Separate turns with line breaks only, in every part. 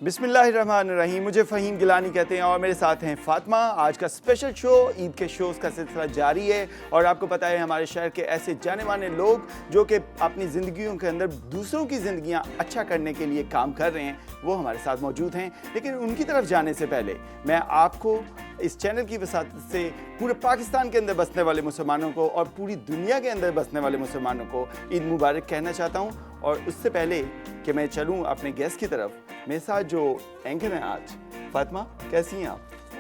बिस्मिल्लाहिर्रहमानिर्रहीम। मुझे फ़हीम गिलानी कहते हैं और मेरे साथ हैं फ़ातिमा। आज का स्पेशल शो, ईद के शोज़ का सिलसिला जारी है और आपको पता है हमारे शहर के ऐसे जाने माने लोग जो कि अपनी ज़िंदगियों के अंदर दूसरों की ज़िंदगियां अच्छा करने के लिए काम कर रहे हैं, वो हमारे साथ मौजूद हैं। लेकिन उनकी तरफ जाने से पहले मैं आपको इस चैनल की वसात से पूरे पाकिस्तान के अंदर बसने वाले मुसलमानों को और पूरी दुनिया के अंदर बसने वाले मुसलमानों को ईद मुबारक कहना चाहता हूँ। और उससे पहले कि मैं चलूँ अपने गेस्ट की तरफ, मेरे साथ जो एंकर हैं आज, फ़ातिमा कैसी हैं आप?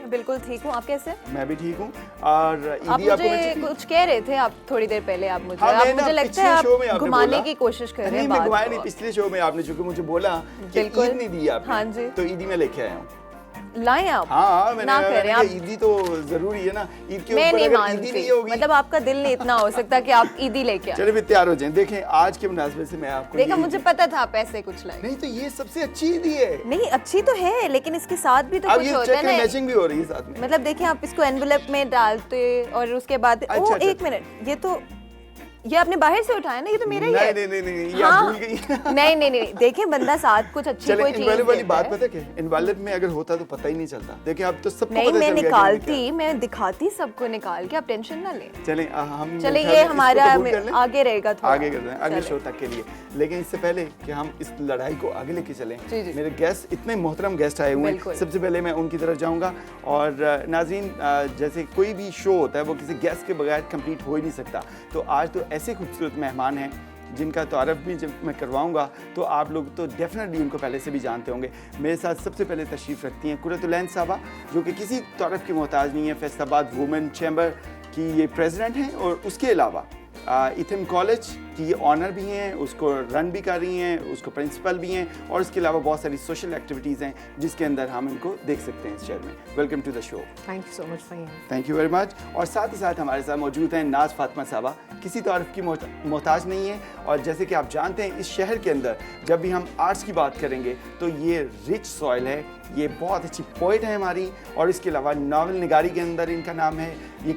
बिल्कुल ठीक हूँ, आप कैसे?
मैं भी ठीक हूँ। और
आप मुझे कुछ कह रहे थे आप थोड़ी देर पहले, आप मुझे हाँ, आप मुझे लगता है आप घुमाने की कोशिश कर रहे हैं।
नहीं, मैं घुमाया नहीं। पिछले शो में आपने चूंकि मुझे बोला कि ईद नहीं दी आपने,
हाँ जी,
तो ईदी में लेके आया हूँ।
लाएं आप?
हाँ,
ना करें आप।
ईदी तो जरूरी है ना, ईद के
मैं
ऊपर
नहीं
अगर ईदी नहीं होगी,
मतलब आपका दिल नहीं इतना हो सकता कि आप ईदी लेके आए।
चलिए भी तैयार हो जाएं। देखें आज के मुनासबत से मैं आपको
देखा, मुझे पता था आप ऐसे कुछ लाएं।
नहीं तो ये सबसे अच्छी ईदी है।
नहीं अच्छी तो है, लेकिन इसके साथ भी तो कुछ होता है ना,
मैचिंग भी हो रही है साथ में।
मतलब देखिए, आप इसको एनवेलप में डालते और उसके बाद ओ एक मिनट, ये आपने बाहर से उठाया ना, ये तो मेरा ही है।
नहीं, ये आप भूल गई।
नहीं, देखिए बंदा साथ कुछ अच्छी कोई चीज
वाली बात पता है, इनवॉल्व में अगर होता तो पता ही नहीं चलता। देखिए अब तो सबको
नहीं, मैं निकालती, मैं दिखाती सबको निकाल के, आप टेंशन ना लें।
चले
ये हमारा आगे रहेगा,
आगे करते हैं अगले शो तक के लिए। लेकिन इससे पहले कि हम इस लड़ाई को आगे लेके चलें, मेरे गेस्ट, इतने मोहतरम गेस्ट आए हुए हैं, सबसे पहले मैं उनकी तरफ जाऊंगा। और नाज़रीन, जैसे कोई भी शो होता है वो किसी गेस्ट के बगैर कंप्लीट हो ही नहीं सकता, तो आज तो ऐसे खूबसूरत मेहमान हैं जिनका तारफ़ भी जब मैं करवाऊंगा तो आप लोग तो डेफिनेटली उनको पहले से भी जानते होंगे। मेरे साथ सबसे पहले तशरीफ़ रखती हैं कुरतुलैन साहबा, जो कि किसी तारफ़ की मोहताज नहीं है। फैसलाबाद वुमेन चैम्बर की ये प्रेसिडेंट हैं और उसके अलावा इथम कॉलेज की ये ऑनर भी हैं, उसको रन भी कर रही हैं, उसको प्रिंसिपल भी हैं, और इसके अलावा बहुत सारी सोशल एक्टिविटीज़ हैं जिसके अंदर हम इनको देख सकते हैं इस शहर में। Welcome to the show.
Thank you so much for,
thank you very much. और साथ ही साथ हमारे साथ मौजूद हैं नाज फातिमा साहबा, किसी तारीफ की मोहताज नहीं है। और जैसे कि आप जानते हैं, इस शहर के अंदर जब भी हम आर्ट्स की बात करेंगे तो ये रिच सॉइल है, ये बहुत अच्छी पोइट है हमारी, और इसके अलावा नावल निगारी के अंदर इनका नाम है। ये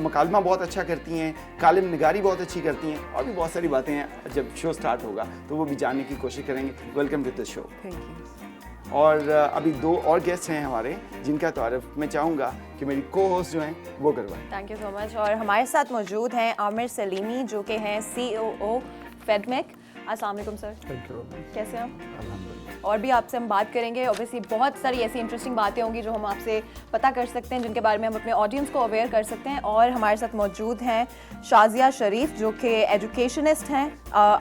मकालमा बहुत अच्छा करती हैं, कालिम निगारी बहुत अच्छी करती हैं, और भी बहुत सारी बातें हैं। जब शो स्टार्ट होगा तो वो भी जानने की कोशिश करेंगे। Welcome to the show.
Thank you.
और अभी दो और गेस्ट हैं हमारे जिनका तारुफ मैं चाहूँगा कि मेरी को होस्ट जो हैं वो करवाएं।
Thank you so much. और हमारे साथ मौजूद हैं आमिर सलीमी, जो कि हैं COO फेडमेक। अस्सलाम वालेकुम सर।
Thank you.
कैसे हैं आप? और भी आपसे हम बात करेंगे, ऑब्वियसली बहुत सारी ऐसी इंटरेस्टिंग बातें होंगी जो हम आपसे पता कर सकते हैं, जिनके बारे में हम अपने ऑडियंस को अवेयर कर सकते हैं। और हमारे साथ मौजूद हैं शाजिया शरीफ, जो कि एजुकेशनिस्ट हैं,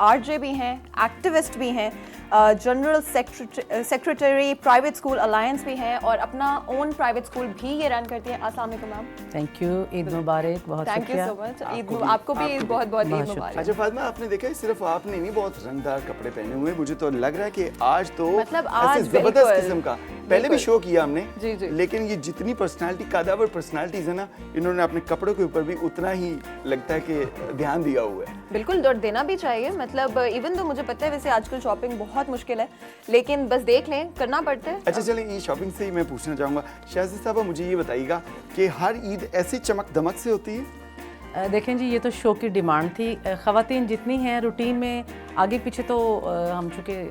RJ भी हैं, एक्टिविस्ट भी हैं, general secretary private school alliance भी हैं, और अपना ओन प्राइवेट स्कूल भी ये रन करती हैं। अस्सलाम वालेकुम मैम।
थैंक यू, ईद मुबारक। बहुत
थैंक यू सो मच। आपको भी बहुत बहुत ईद मुबारक।
अच्छा फातिमा, आपने देखा है सिर्फ आपने नहीं बहुत रंगदार कपड़े पहने हुए, मुझे तो लग रहा है कि आज तो
मतलब आज
जबरदस्त किस्म का, पहले भी शो किया हमने
जी।
लेकिन ये जितनी पर्सनालिटी, कादावर पर्सनालिटीज है ना, इन्होंने अपने कपड़ों के ऊपर भी उतना ही लगता है कि ध्यान दिया हुआ है।
बिल्कुल, और देना भी चाहिए। मतलब इवन तो मुझे पता है वैसे आजकल शॉपिंग बहुत मुश्किल है, लेकिन बस देख लें, करना पड़ता है।
अच्छा चलें, ये शॉपिंग से ही मैं पूछना चाहूँगा, शाज़ी साहबा मुझे ये बताइएगा कि हर ईद ऐसी चमक दमक से होती है?
देखें जी, ये तो शो की डिमांड थी। ख़वातीन जितनी हैं रूटीन में आगे पीछे, तो हम चूँकि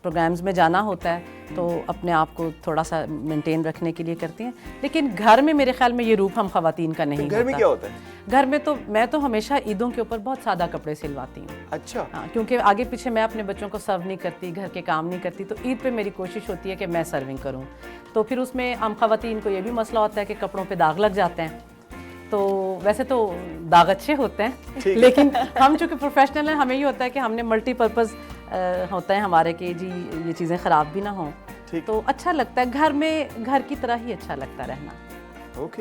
प्रोग्राम्स में जाना होता है तो अपने आप को थोड़ा सा मेंटेन रखने के लिए करती हैं, लेकिन घर में मेरे ख्याल में ये रूप हम ख़वातीन का नहीं होता।
घर में क्या होता है?
घर में तो मैं तो हमेशा ईदों के ऊपर बहुत सादा कपड़े सिलवाती हूँ।
अच्छा।
हाँ, क्योंकि आगे पीछे मैं अपने बच्चों को सर्व नहीं करती, घर के काम नहीं करती, तो ईद पे मेरी कोशिश होती है कि मैं सर्विंग करूँ। तो फिर उसमें हम ख़वातीन को ये भी मसला होता है कि कपड़ों पे दाग लग जाते हैं। तो वैसे तो दाग अच्छे होते हैं, लेकिन हम चूँकि प्रोफेशनल हैं, हमें ये होता है कि हमने मल्टीपर्पज़ होता है हमारे कि जी ये चीज़ें ख़राब भी ना हों, तो अच्छा लगता है। घर में घर की तरह ही अच्छा लगता रहना,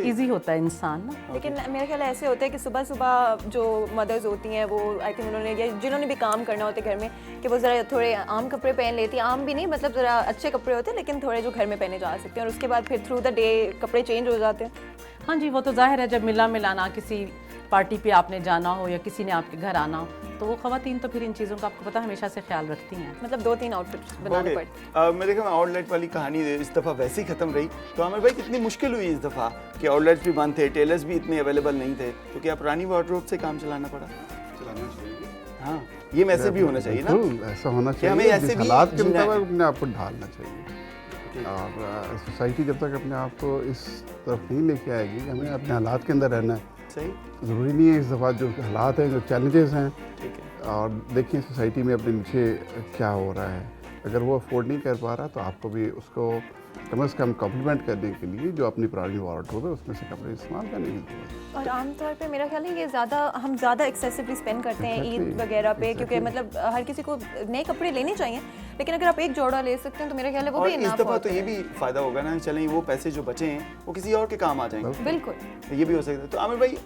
इजी होता है इंसान ना।
लेकिन मेरे ख्याल ऐसे होता है कि सुबह सुबह जो मदर्स होती हैं वो आई थिंक उन्होंने, या जिन्होंने भी काम करना होता है घर में, कि वो ज़रा थोड़े आम कपड़े पहन लेती हैं। आम भी नहीं, मतलब ज़रा अच्छे कपड़े होते हैं, लेकिन थोड़े जो घर में पहने जा सकते हैं, और उसके बाद फिर थ्रू द डे कपड़े चेंज हो जाते हैं।
हाँ जी, वो तो जाहिर है, जब मिलाना किसी पार्टी पे आपने जाना हो या किसी ने आपके घर आना हो, तो वो ख़वातीन तो फिर इन चीज़ों का आपको पता हमेशा से ख्याल रखती हैं।
मतलब 2-3 आउटफिट बनाने पड़ते।
मेरे ख्याल में आउटलेट वाली कहानी इस दफ़ा वैसे ही ख़त्म रही। तो आमिर भाई, कितनी मुश्किल हुई इस दफ़ा कि आउटलेट्स भी बंद थे, टेलर्स भी इतने अवेलेबल नहीं थे, तो क्या पुरानी वार्डरोब से काम चलाना पड़ा? हाँ, ये मैसेज भी होना चाहिए ना,
ऐसा होना चाहिए,
हमें ऐसे भी
हालात के मुताबिक अपने आप को ढालना चाहिए। और सोसाइटी जब तक अपने आप को इस तरफ नहीं लेके आएगी, हमें अपने हालात के अंदर रहना है।
सही।
ज़रूरी नहीं है इस दफ़ा जो हालात हैं, जो चैलेंजेस हैं,
ठीक है,
और देखिए सोसाइटी में अपने नीचे क्या हो रहा है। अगर वो अफोर्ड नहीं कर पा रहा तो आपको भी उसको कम से कम कॉम्प्लीमेंट करने के लिए जो अपनी प्राइवेट वार्डरोब है उसमें से कपड़े इस्तेमाल करने की ज़रूरत है।
और आमतौर पे मेरा ख्याल है ये हम ज़्यादा एक्सेसिवली स्पेंड करते हैं ईद वगैरह पे, क्योंकि मतलब हर किसी को नए कपड़े लेने चाहिए, लेकिन अगर आप एक जोड़ा ले सकते हैं तो मेरा ख्याल है वो भी
इस दफ़ा तो ये भी फ़ायदा होगा ना, चलें वो पैसे जो बचे हैं वो किसी और के काम आ जाएंगे।
बिल्कुल,
ये भी हो सकता है। तो आमिर भाई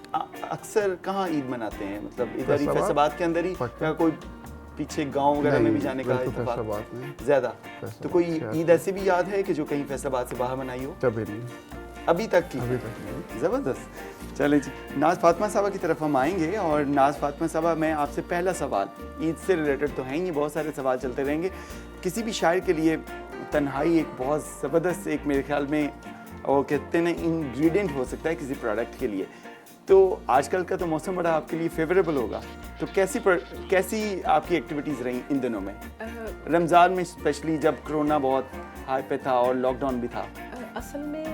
अक्सर कहाँ ईद मनाते हैं, मतलब इधर ही फैसलाबाद के अंदर ही, या कोई पीछे गांव वगैरह में भी जाने का इत्तेफाक ज़्यादा? तो कोई ईद ऐसी भी याद है कि जो कहीं फैसलाबाद से बाहर मनाई हो?
कभी नहीं,
अभी तक की? ज़बरदस्त। चलें जी, नाज फातिमा साहबा की तरफ हम आएंगे। और नाज फातिमा साहबा, मैं आपसे पहला सवाल, ईद से रिलेटेड तो हैं ही, बहुत सारे सवाल चलते रहेंगे। किसी भी शायर के लिए तन्हाई एक बहुत ज़बरदस्त, एक मेरे ख्याल में वो कहते हैं ना, इंग्रेडिएंट हो सकता है किसी प्रोडक्ट के लिए। तो आजकल का तो मौसम बड़ा आपके लिए फेवरेबल होगा, तो कैसी आपकी एक्टिविटीज़ रही इन दिनों में, रमज़ान में स्पेशली जब कोरोना बहुत हाई पे था और लॉकडाउन भी था?
असल में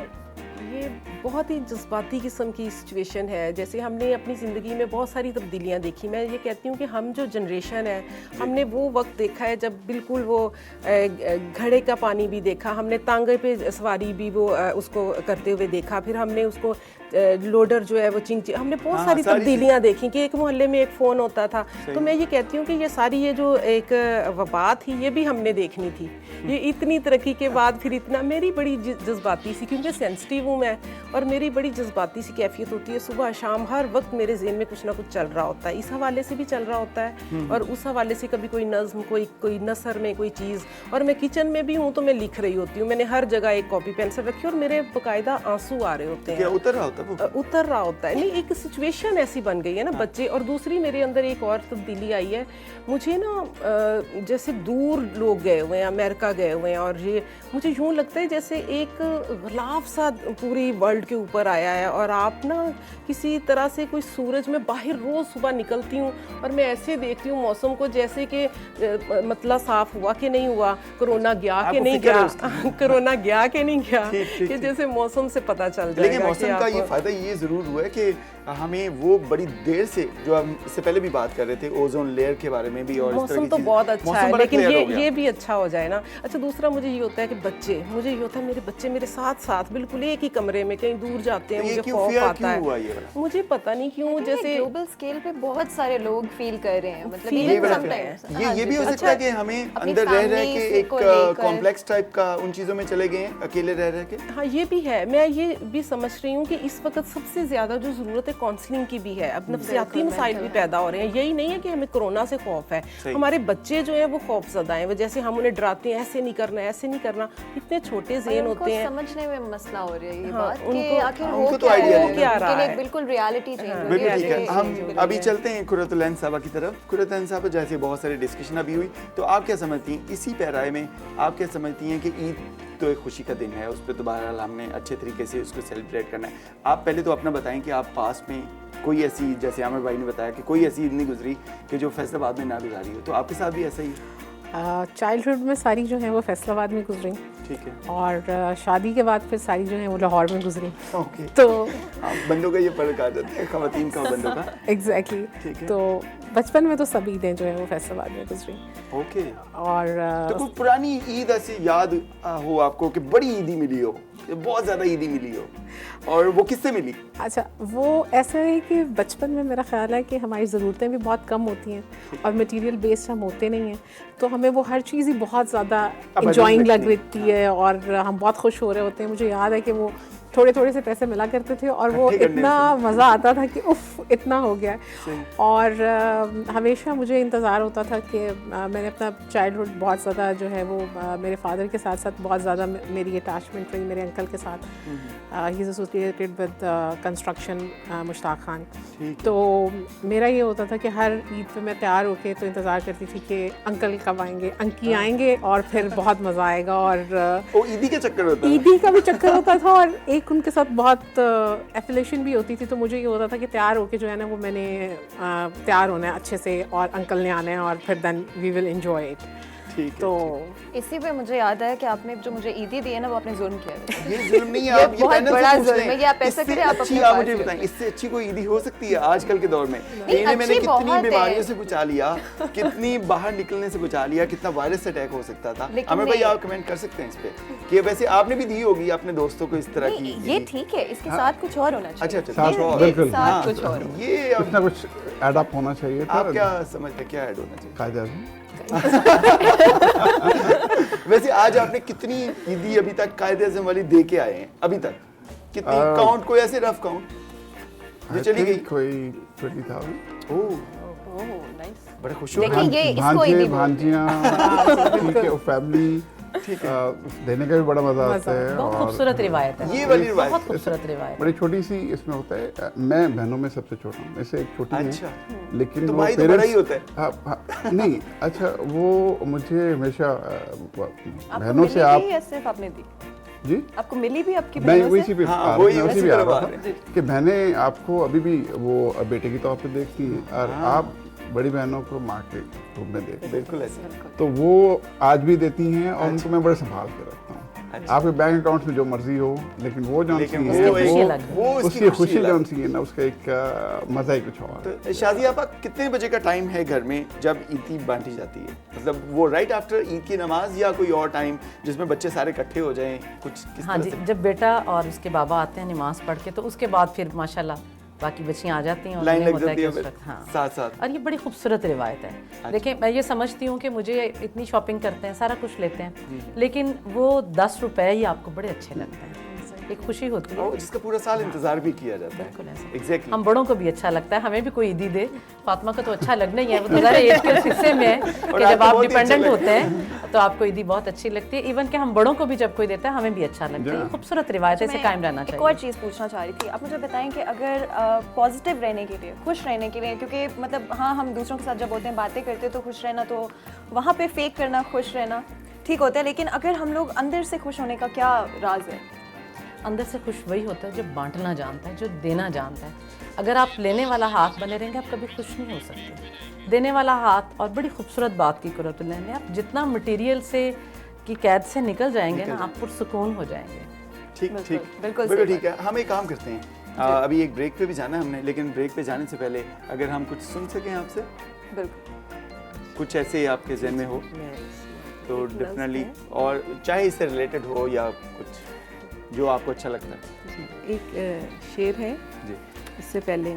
ये बहुत ही जज्बाती किस्म की सिचुएशन है। जैसे हमने अपनी ज़िंदगी में बहुत सारी तब्दीलियाँ देखी। मैं ये कहती हूँ कि हम जो जनरेशन है, हमने वो वक्त देखा है जब बिल्कुल वो घड़े का पानी भी देखा, हमने तांगे पे सवारी भी वो उसको करते हुए देखा, फिर हमने उसको लोडर जो है वो हमने बहुत सारी तब्दीलियाँ देखी कि एक मोहल्ले में एक फ़ोन होता था। तो मैं ये कहती हूँ कि ये सारी ये जो एक वबा थी ये भी हमने देखनी थी। ये इतनी तरक्की के बाद फिर इतना, मेरी बड़ी जज्बाती सी, क्योंकि सेंसिटिव हूँ मैं, और मेरी बड़ी जज्बाती सी कैफियत होती है। सुबह शाम हर वक्त मेरे ज़हन में कुछ ना कुछ चल रहा होता है, इस हवाले से भी चल रहा होता है और उस हवाले से कभी कोई नज़्म, कोई नसर में कोई चीज़। और मैं किचन में भी हूँ तो मैं लिख रही होती हूँ, मैंने हर जगह एक कॉपी पेंसिल रखी और मेरे बाकायदा आंसू आ रहे होते हैं। उतर रहा होता है। नहीं, एक सिचुएशन ऐसी बन गई है ना बच्चे। और दूसरी मेरे अंदर एक और तब्दीली आई है, मुझे ना जैसे दूर लोग गए हुए हैं, अमेरिका गए हुए हैं, और ये मुझे यूँ लगता है जैसे एक गुलाब सा पूरी वर्ल्ड के ऊपर आया है और आप ना किसी तरह से कोई सूरज में बाहर रोज़ सुबह निकलती हूँ और मैं ऐसे देखती हूँ मौसम को जैसे कि मतलब साफ़ हुआ कि नहीं हुआ, कोरोना गया कि नहीं गया, कोरोना गया कि नहीं गया, कि जैसे मौसम से पता चल जाएगा।
लेकिन मौसम का ये फ़ायदा ये ज़रूर हुआ है कि हमें वो बड़ी देर से, जो हम इससे पहले भी बात कर रहे थे ओजोन लेयर के बारे में भी, और
मौसम तो बहुत अच्छा है, लेकिन ये भी अच्छा हो जाए ना। अच्छा, दूसरा मुझे ये होता है कि मुझे ये होता है मेरे बच्चे मेरे साथ बिल्कुल एक ही कमरे में कहीं दूर जाते हैं, मुझे खौफ आता है। मुझे पता नहीं क्यों, जैसे
ग्लोबल स्केल पे बहुत सारे लोग फील कर रहे हैं, मतलब
ये भी हो सकता है कि हमें अंदर रह के एक कॉम्प्लेक्स टाइप का उन चीज़ों में चले गए अकेले रह के।
हाँ, ये भी है। मैं ये भी समझ रही हूँ कि इस वक्त सबसे ज़्यादा जो ज़रूरत है काउंसलिंग की भी है। अब नफ्सियाती मसाइल भी पैदा हो रहे हैं। यही नहीं है कि हमें कोरोना से खौफ है, हमारे बच्चे जो है वो खौफजदा हैं, जैसे हम उन्हें डराते हैं ऐसे नहीं करना, ऐसे नहीं करना। इतने छोटे ज़हन होते हैं,
समझने में मसला हो रही है ये
हाँ,
बात कि आखिर
उनको तो आइडिया
क्या रहा है।
बिल्कुल रियलिटी चेंज हो
रही है। ठीक है, हम अभी चलते हैं कुरतुल साहबा की तरफ। कुरतुल साहबा, जैसे बहुत सारी डिस्कशन अभी हुई, तो आप क्या समझती हैं इसी पैराए में, आप क्या समझती हैं कि ईद तो एक खुशी का दिन है, उस पर तो बहरहाल हमने अच्छे तरीके से उसको सेलिब्रेट करना है। आप पहले तो अपना बताएं कि आप पास में कोई ऐसी, जैसे आमिर भाई ने बताया कि कोई ऐसी ईद नहीं गुजरी कि जो फैसलाबाद में ना गुजारी हो, तो आपके साथ भी ऐसा ही?
चाइल्डहुड में सारी जो है वो फैसलाबाद में गुजरी, ठीक है, और शादी के बाद फिर सारी जो है वो लाहौर में गुजरी।
ओके,
तो
बंदों का ये फर्क आ जाता है, खवातीन का बंदों का।
एग्जैक्टली। तो बचपन में तो सब ईदें जो है वो फैसलाबाद में गुजरी।
ओके।
और
तो कोई पुरानी ईद ऐसी याद हो आपको कि बड़ी ईदी मिली हो, बहुत ज़्यादा ईदी मिली हो, और वो किससे मिली?
अच्छा, वो ऐसा है कि बचपन में मेरा ख्याल है कि हमारी ज़रूरतें भी बहुत कम होती हैं और मटेरियल बेस्ड हम होते नहीं हैं, तो हमें वो हर चीज़ ही बहुत ज़्यादा इंजॉइंग लग रही है और हम बहुत खुश हो रहे होते हैं। मुझे याद है कि वो थोड़े थोड़े से पैसे मिला करते थे और वो इतना मज़ा आता था कि उफ इतना हो गया। और हमेशा मुझे इंतज़ार होता था कि मैंने अपना चाइल्डहुड बहुत ज़्यादा जो है वो मेरे फादर के साथ साथ बहुत ज़्यादा मेरी अटैचमेंट रही मेरे अंकल के साथ। He is associated with construction, Mushtaq Khan. तो मेरा ये होता था कि हर ईद पे मैं तैयार होके तो इंतज़ार करती थी कि अंकल कब आएंगे, अंकी आएंगे और फिर बहुत मज़ा आएगा। और
ईदी का चक्कर होता था,
ईदी का भी चक्कर होता था और एक उनके साथ बहुत एफिलेशन भी होती थी। तो मुझे ये होता था कि तैयार होके जो है ना वो मैंने तैयार होना है अच्छे से और अंकल ने आना है और फिर then we will enjoy it.
ठीक है,
तो
इसी पे मुझे याद है कि आपने जो मुझे ईदी दी है ना वो आपने जुल्म किया है।
ये जुल्म नहीं है,
ये
आप ये
बहुत
पैनल
बड़ा
से पूछ
जुल्म
रहे
है
हैं।
कि आप ऐसा
इससे
करें, आप
अच्छी
अपनी
आप
बात
मुझे
करें।
बताएं, इससे अच्छी कोई ईदी हो सकती है आजकल के दौर में?
नहीं,
मैंने
अच्छी बहुत
कितनी
है।
बीमारियों से बचा लिया, कितनी बाहर निकलने से बचा लिया, कितना वायरस अटैक हो सकता था।
लेकिन
अमर भाई
नहीं।
आप कमेंट कर सकते हैं इस पे कि वैसे आपने भी दी होगी अपने दोस्तों को इस तरह की
नहीं, ये ठीक है, इसके साथ कुछ और होना चाहिए।
अच्छा,
साथ
कुछ और।
बिल्कुल।
साथ
हाँ,
कुछ और।
ये अब
कुछ ना कुछ ऐड अप होना चाहिए था।
आप क्या समझते हैं, क्या ऐड होना चाहिए?
कायदे आज़म।
वैसे आज आपने कितनी ईदी अभी तक कायदे आज़म वाली दे के आए हैं अभी तक? कितनी काउंट, कोई ऐसे रफ काउंट जो चली गई?
कोई 20,000।
Oh
nice.
बड़ा खुश हुआ।
देखिए, ये इसको ईदी
भांजे,
बोलते
भांजियाँ, ठीक है, वो फैमिली, ठीक है, देने का भी बड़ा मजा आता है।
बहुत
और
खूबसूरत रिवायत है,
ये वाली रिवायत
बहुत खूबसूरत रिवायत।
बड़ी छोटी सी इसमें होता है, मैं बहनों में सबसे छोटा हूँ, मैं से एक छोटी हूँ।
अच्छा।
लेकिन
तो
वो
भाई तो बड़ा ही
parents-
होता है।
हाँ, नहीं, अच्छा, वो मुझे हमेशा
आपको
बहनों से
मिली
आप
भी या सिर्फ आपने दी?
जी,
आपको मिली भी आपकी
मैं
बहनों
वही
से?
सी पे
हाँ,
आ रहा
वही
था,
उसी
उसी पे आ
तरफ
रहा
आ
था
रहे
कि बहनें आपको अभी भी वो बेटे की तौर पे देखती हैं और आप बड़ी बहनों को माँ के रूप में देखते हैं।
बिल्कुल ऐसे।
तो वो आज भी देती हैं और उनको मैं बड़े संभाल के रखता हूँ। आपके बैंक अकाउंट में जो मर्जी हो, लेकिन वो जो
लेकिन
है
वो
खुशी
एक-
अलग है।
वो
उसकी
उसकी
खुशी
अलग।
जो सी है ना, उसका एक मजा ही कुछ और है।
तो शादी आपका कितने बजे का टाइम है घर में जब ईदी बांटी जाती है? मतलब वो राइट आफ्टर ईद की नमाज या कोई और टाइम जिसमें बच्चे सारे इकट्ठे हो जाएं, कुछ किस
हाँ
तरह
जी,
से?
जब बेटा और उसके बाबा आते हैं नमाज पढ़ के, तो उसके बाद फिर माशाल्लाह बाकी बच्चियाँ आ जाती हैं और
लाइन
उन्हें
लग
होता है
जाती
कि
है
उस
फिर
वक्त, हाँ।
साथ साथ।
और ये बड़ी खूबसूरत रिवायत है। देखिए, मैं ये समझती हूँ कि मुझे इतनी शॉपिंग करते हैं, सारा कुछ लेते हैं, लेकिन वो 10 रुपए ही आपको बड़े अच्छे लगते हैं, एक खुशी होती है।
और जिसका पूरा साल इंतजार भी किया जाता है।
बिल्कुल ऐसा।
एग्जैक्टली।
हम बड़ों को भी अच्छा लगता है, हमें भी कोई ईदी दे। फातिमा को तो अच्छा लगना ही है, वो तो ज़रा एज के हिस्से में है कि जब
आपको
आप
बहुत ही अच्छा
डिपेंडेंट
लगता
होते हैं तो आपको ईदी बहुत अच्छी लगती है। इवन कि हम बड़ों को भी जब कोई देता है हमें भी अच्छा लगता है। ये खूबसूरत रिवायत है, इसे कायम रहना
एक और
चाहिए।
चीज़ पूछना चाह रही थी, आप मुझे बताएं कि अगर पॉजिटिव रहने के लिए, खुश रहने के लिए, क्योंकि मतलब हाँ, हम दूसरों के साथ जब होते हैं, बातें करते हैं तो खुश रहना, तो वहाँ पे फेक करना, खुश रहना ठीक होता है, लेकिन अगर हम लोग अंदर से खुश होने का क्या राज है?
अंदर से खुश वही होता है जो बांटना जानता है, जो देना जानता है। अगर आप लेने वाला हाथ बने रहेंगे, आप कभी खुश नहीं हो सकते। देने वाला हाथ, और बड़ी खूबसूरत बात की कुर्रतुल ने, आप जितना मटेरियल से की कैद से निकल जाएंगे ना, आप पुरसुकून हो जाएंगे।
ठीक ठीक,
बिल्कुल
बिल्कुल ठीक है। हम एक काम करते हैं, अभी एक ब्रेक पे भी जाना है हमने, लेकिन ब्रेक पे जाने से पहले अगर हम कुछ सुन सकें आपसे,
बिल्कुल।
कुछ ऐसे आपके जहन में हो तो डेफिनेटली, और चाहे इससे रिलेटेड हो या कुछ जो आपको अच्छा लगता है।
एक शेर है
जी।
इससे पहले,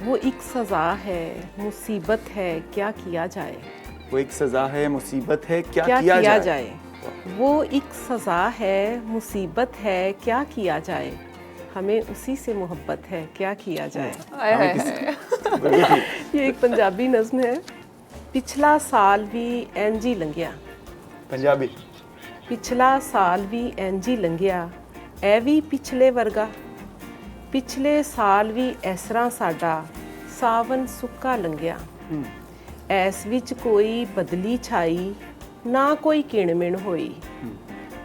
वो एक सज़ा है, मुसीबत है, क्या किया जाए।
वो एक सज़ा है, मुसीबत है, क्या
क्या
किया
किया
जाए?
जाए। वो एक सज़ा है, मुसीबत है, क्या किया जाए। हमें उसी से मोहब्बत है, क्या किया जाए।
बिल्कुल ठीक।
ये एक पंजाबी नज़्म है। पिछला साल भी इंज ही लंघिया,
पंजाबी।
पिछला साल भी इंज ही लंघिया, ऐ भी पिछले वर्गा। पिछले साल भी इस तरह साडा सावन सुक्का लंघिया। ऐस विच कोई बदली छाई, ना कोई किणमिण होई।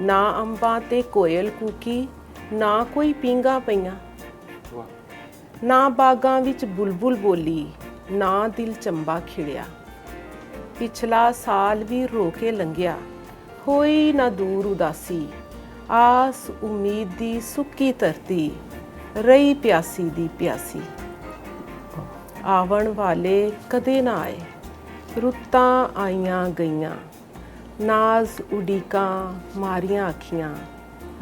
ना अंबां ते कोयल कूकी, ना कोई पींगा पईयां। ना बागां विच बुलबुल बोली, ना दिल चंबा खिड़िया। पिछला साल भी रोके लंघिया, होई ना दूर उदासी। आस उम्मीद दी सुक्की धरती, रही प्यासी दी प्यासी। आवन वाले कदे ना आए, रुत्तां आईयां गईयां। नाज उडीकां मारियां अखियां,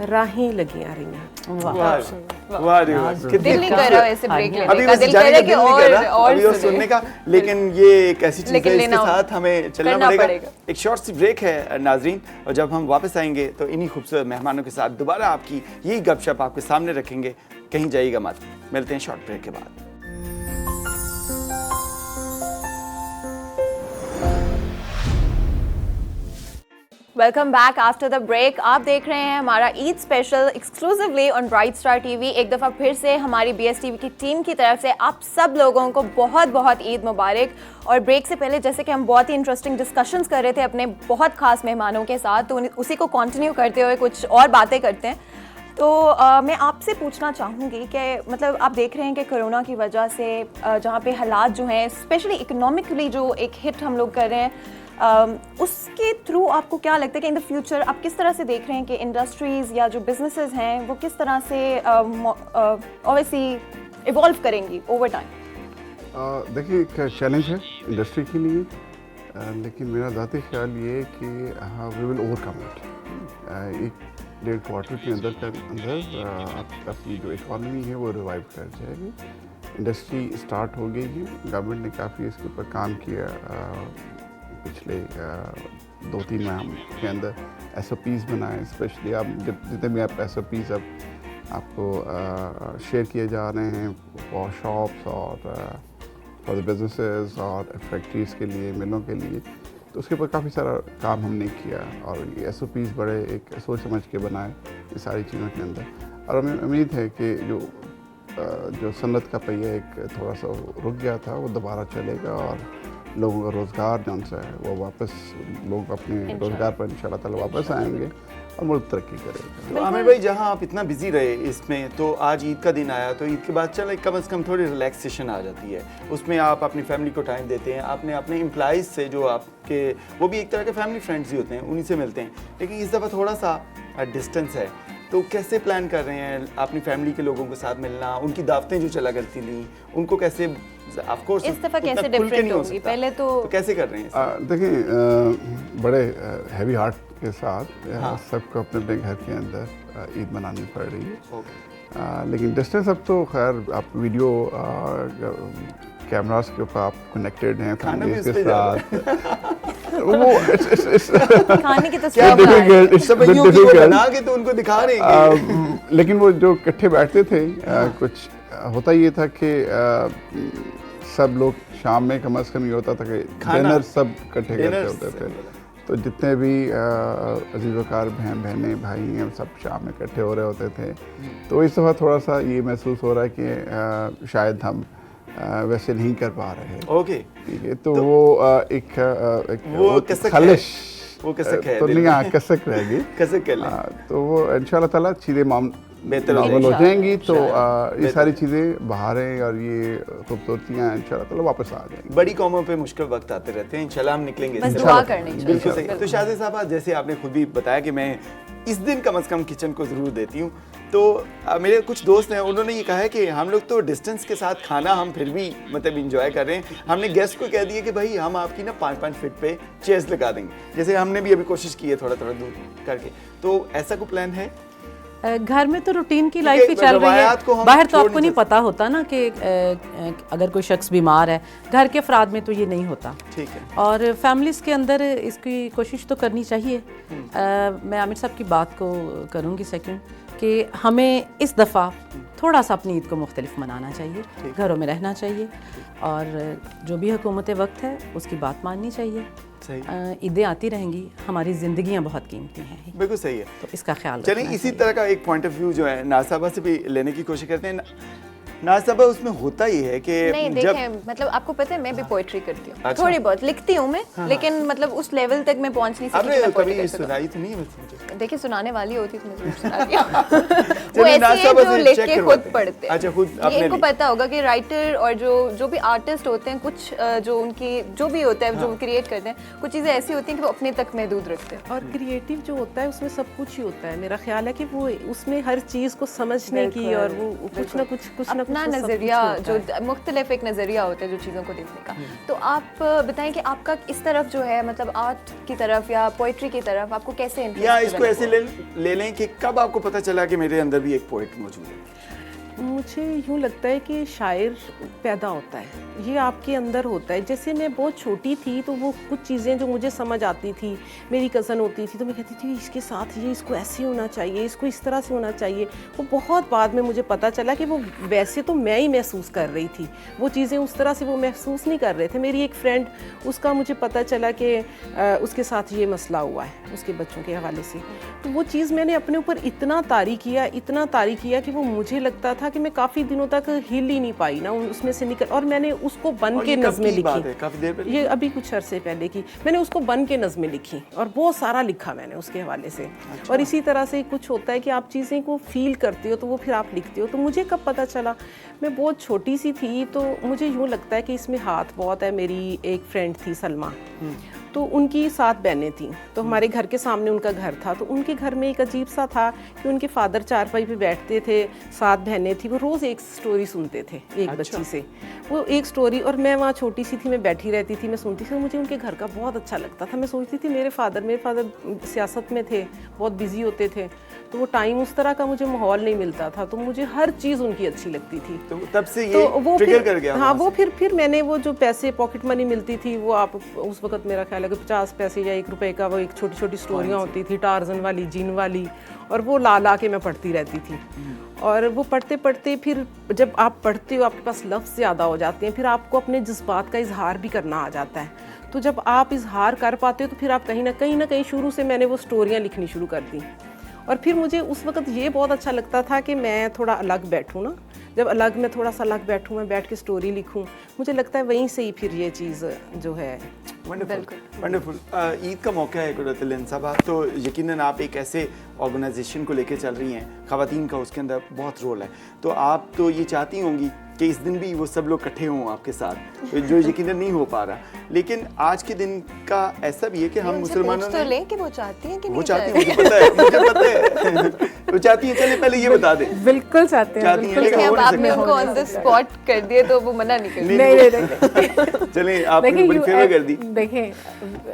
राहीं लगियां रहियां।
वाह वाह रे वाह, कितनी
दिल नहीं कर रहा वैसे ब्रेक लेने
अभी
का,
बस
दिल
जाने
कर
का
रहा
दिल
कि
नहीं कर रहा
और
अभी और
सुने।
सुनने का, लेकिन ये एक ऐसी चीज़
लेकिन
है, इसके
लेना
साथ हमें चलना
करना
पड़ेगा।
पड़ेगा।
एक शॉर्ट सी ब्रेक है नाजरीन, और जब हम वापस आएंगे तो इन्हीं खूबसूरत मेहमानों के साथ दोबारा आपकी यही गपशप आपके सामने रखेंगे। कहीं जाइएगा मत, मिलते हैं शॉर्ट ब्रेक के बाद।
Welcome back after the break. आप देख रहे हैं हमारा Eid special exclusively on Bright Star TV. एक दफ़ा फिर से हमारी BSTV की टीम की तरफ से आप सब लोगों को बहुत बहुत ईद मुबारक। और ब्रेक से पहले जैसे कि हम बहुत ही इंटरेस्टिंग डिस्कशंस कर रहे थे अपने बहुत खास मेहमानों के साथ, तो उसी को कंटिन्यू करते हुए कुछ और बातें करते हैं। तो मैं आपसे पूछना चाहूँगी कि मतलब आप देख रहे हैं कि कोरोना की वजह से जहाँ पे हालात जो हैं, स्पेशली इकोनॉमिकली जो एक हिट हम लोग कर रहे हैं, उसके थ्रू आपको क्या लगता है कि इन द फ्यूचर आप किस तरह से देख रहे हैं कि इंडस्ट्रीज़ या जो बिजनेसेस हैं वो किस तरह से ऑब्वियसली इवॉल्व करेंगी ओवर टाइम?
देखिए एक चैलेंज है इंडस्ट्री के लिए, लेकिन मेरा ज़ाती ख्याल ये है कि हाँ we will overcome it. 1-1.5 quarter के अंदर अपनी जो इकॉनमी है वो रिवाइव कर जाएगी। इंडस्ट्री स्टार्ट हो गई है, गवर्नमेंट ने काफ़ी इसके ऊपर काम किया। पिछले 2-3 माह के अंदर SOPs बनाए, स्पेशली आप जितने भी आप SOPs अब आपको शेयर किए जा रहे हैं फॉर शॉप्स और फॉर द बिजनेसेस और फैक्ट्रीज़ के लिए, मिलों के लिए, तो उसके ऊपर काफ़ी सारा काम हमने किया और ये SOPs बड़े एक सोच समझ के बनाए ये सारी चीज़ों के अंदर। और हमें उम्मीद है कि जो सन्नत का पहिया एक थोड़ा सा रुक गया था वो दोबारा चलेगा और लोगों का रोज़गार जो है वो वापस, लोग अपने रोज़गार पर इंशाल्लाह ताला वापस आएंगे और मुल्क तरक्की करेगा।
तो आमिर भाई, जहां आप इतना बिजी रहे इसमें, तो आज ईद का दिन आया तो ईद के बाद चलो कम से कम थोड़ी रिलैक्सेशन आ जाती है, उसमें आप अपनी फैमिली को टाइम देते हैं, आपने अपने एम्प्लॉइज़ से जो आपके वो भी एक तरह के फैमिली फ्रेंड्स ही होते हैं उन्हीं से मिलते हैं, लेकिन इस दफ़ा थोड़ा सा डिस्टेंस है, तो कैसे प्लान कर रहे हैं अपनी फैमिली के लोगों के साथ मिलना, उनकी दावतें जो चला करती थी उनको कैसे, ऑफ कोर्स
इस दफ़ा कैसे डिफरेंट होगी? पहले तो
कैसे कर रहे हैं?
देखिए बड़े हैवी हार्ट के साथ सबको अपने अपने घर के अंदर ईद मनानी पड़ रही है। लेकिन डिस्टेंस अब तो खैर आप वीडियो कैमरास के ऊपर आप कनेक्टेड हैं फैमिली के साथ। वो
खाने की तस्वीर
बना के तो उनको दिखा रहे हैं,
लेकिन वो जो इकट्ठे बैठते थे कुछ होता ये था कि सब लोग शाम में कम से कम ये होता था कि डिनर सब इकट्ठे करते होते थे, तो जितने भी अजीज़ वकार बहनें भाई हैं सब शाम में इकट्ठे हो रहे होते थे। तो इस दफ़ा थोड़ा सा ये महसूस हो रहा है कि शायद हम वैसे नहीं कर पा रहे हैं।
ओके,
ठीक है, तो वो एक
वो खलिश, वो कसक है,
तो नहीं कसक रहेगी,
कसक कर ले,
तो वो इंशाल्लाह ताला चीज़ें
बेहतर
हो जाएंगी, तो ये सारी चीज़ें बहारें और ये खूबसूरतियाँ इंशाल्लाह ताला वापस आ जाएंगी।
बड़ी कौमों पे मुश्किल वक्त आते रहते हैं, इंशाल्लाह हम निकलेंगे।
बस दुआ करनी चाहिए।
बिल्कुल सही। तो शादी साहब, जैसे आपने खुद भी बताया कि मैं इस दिन कम से कम किचन को ज़रूर देती हूँ, तो मेरे कुछ दोस्त हैं, उन्होंने ये कहा है कि हम लोग तो डिस्टेंस के साथ खाना हम फिर भी मतलब इंजॉय कर रहे हैं। हमने गेस्ट को कह दिया कि भाई हम आपकी ना 5-5 फीट पे चेयर्स लगा देंगे, जैसे हमने भी अभी कोशिश की है थोड़ा थोड़ा दूर करके, तो ऐसा कोई प्लान है?
घर में तो रूटीन की लाइफ ही चल रही है, बाहर तो आपको नहीं पता होता ना कि अगर कोई शख्स बीमार है, घर के अफराद में तो ये नहीं होता।
ठीक है।
और फैमिलीज़ के अंदर इसकी कोशिश तो करनी चाहिए। मैं आमिर साहब की बात को करूँगी सेकंड कि हमें इस दफ़ा थोड़ा सा अपनी ईद को मुख्तलिफ मनाना चाहिए, घरों में रहना चाहिए और जो भी हुकूमत वक्त है उसकी बात माननी चाहिए। ईदें आती रहेंगी, हमारी ज़िंदगियाँ बहुत कीमती हैं।
बिल्कुल सही है,
तो इसका ख्याल
चलिए इसी तरह का एक पॉइंट ऑफ व्यू जो है नासाबा से भी लेने की कोशिश करते हैं। नासाबा उसमें होता ही है कि
नहीं देखें, मतलब आपको पता है मैं भी पोइट्री करती हूँ। अच्छा। थोड़ी बहुत लिखती हूँ मैं, लेकिन मतलब उस लेवल तक मैं पहुँच नहीं सकती।
कभी सुनाई तो नहीं है?
देखिए सुनाने वाली होती तो मैं जरूर सुनाती हूँ। वो ऐसी है जो लिख के खुद पढ़ते हैं।
अच्छा, खुद
इनको पता होगा कि राइटर और जो भी आर्टिस्ट होते हैं, कुछ जो उनकी जो भी होता है, जो क्रिएट करते हैं, कुछ चीज़ें ऐसी होती हैं कि वो अपने तक महदूद रखते हैं।
और क्रिएटिव जो होता है उसमें सब कुछ ही होता है। मेरा ख्याल है कि वो उसमें हर चीज़ को समझने की और वो कुछ ना कुछ
अपना नज़रिया, जो मुख्तलिफ एक नज़रिया होता है जो चीज़ों को देखने का। तो आप बताएं कि आपका इस तरफ जो है, मतलब आर्ट की तरफ या पोइट्री की तरफ आपको कैसे इंटरेस्ट,
या इसको ऐसे ले लें कि कब आपको पता चला कि मेरे अंदर भी एक पोइट मौजूद है?
मुझे यूँ लगता है कि शायर पैदा होता है, ये आपके अंदर होता है। जैसे मैं बहुत छोटी थी तो वो कुछ चीज़ें जो मुझे समझ आती थी, मेरी कज़न होती थी तो मैं कहती थी इसके साथ ये, इसको ऐसे होना चाहिए, इसको इस तरह से होना चाहिए। वो बहुत बाद में मुझे पता चला कि वो वैसे तो मैं ही महसूस कर रही थी, वो चीज़ें उस तरह से वो महसूस नहीं कर रहे थे। मेरी एक फ्रेंड, उसका मुझे पता चला कि उसके साथ ये मसला हुआ है उसके बच्चों के हवाले से, तो वो चीज़ मैंने अपने ऊपर इतना तारी किया कि वो मुझे लगता था कि मैं काफ़ी दिनों तक हिल ही नहीं पाई ना उसमें से निकल। और मैंने उसको बन के नज़में लिखी,
काफ़ी देर पहले,
ये अभी कुछ अरसे पहले की, मैंने उसको बन के नज़में लिखी और बहुत सारा लिखा मैंने उसके हवाले से। अच्छा। और इसी तरह से कुछ होता है कि आप चीज़ें को फील करते हो तो वो फिर आप लिखते हो। तो मुझे कब पता चला, मैं बहुत छोटी सी थी, तो मुझे यूँ लगता है कि इसमें हाथ बहुत है। मेरी एक फ्रेंड थी सलमा, तो उनकी 7 बहनें थीं, तो हमारे घर के सामने उनका घर था। तो उनके घर में एक अजीब सा था कि उनके फादर चारपाई पे बैठते थे, 7 बहनें थी, वो रोज़ एक स्टोरी सुनते थे एक बच्ची से, वो एक स्टोरी। और मैं वहाँ छोटी सी थी, मैं बैठी रहती थी, मैं सुनती थी, मुझे उनके घर का बहुत अच्छा लगता था। मैं सोचती थी मेरे फादर सियासत में थे, बहुत बिजी होते थे, तो वो टाइम उस तरह का मुझे माहौल नहीं मिलता था, तो मुझे हर चीज़ उनकी अच्छी लगती थी।
तो तब से ये तो ट्रिगर कर गया।
हाँ, वो फिर मैंने वो जो पैसे पॉकेट मनी मिलती थी, वो आप उस वक्त मेरा ख्याल है कि 50 पैसे या 1 रुपए का वो एक छोटी छोटी स्टोरियाँ होती थी, टार्जन वाली, जिन वाली, और वो ला के मैं पढ़ती रहती थी। और वो पढ़ते पढ़ते फिर जब आप पढ़ते हो आपके पास लफ्ज़ ज़्यादा हो जाते हैं, फिर आपको अपने जज्बात का इजहार भी करना आ जाता है। तो जब आप इजहार कर पाते हो तो फिर आप कहीं ना कहीं शुरू से मैंने वो स्टोरियाँ लिखनी शुरू कर दी। और फिर मुझे उस वक्त ये बहुत अच्छा लगता था कि मैं थोड़ा अलग बैठूँ ना, जब मैं थोड़ा सा अलग बैठूँ, मैं बैठ के स्टोरी लिखूँ, मुझे लगता है वहीं से ही फिर ये चीज़ जो है।
वंडरफुल। ईद का मौका है कुर्रतुल साहब, तो यकीनन आप एक ऐसे ऑर्गेनाइजेशन को लेकर चल रही हैं, ख़वातीन का उसके अंदर बहुत रोल है, तो आप तो ये चाहती होंगी कि इस दिन भी वो सब लोग इकट्ठे हों आपके साथ, जो यकीनन नहीं हो पा रहा। लेकिन आज के दिन का ऐसा भी है कि हम मुसलमानों
तो ले कि वो चाहती हैं कि
वो चाहती हैं, मुझे पता है वो चाहती हैं। चलिए पहले ये बता दें।
बिल्कुल चाहते हैं,
लेकिन
अब आपने उनको ऑन द स्पॉट कर दिए तो वो मना नहीं करेंगे।
नहीं।
चलिए आपने बड़ी फेवर कर दी।
देखें,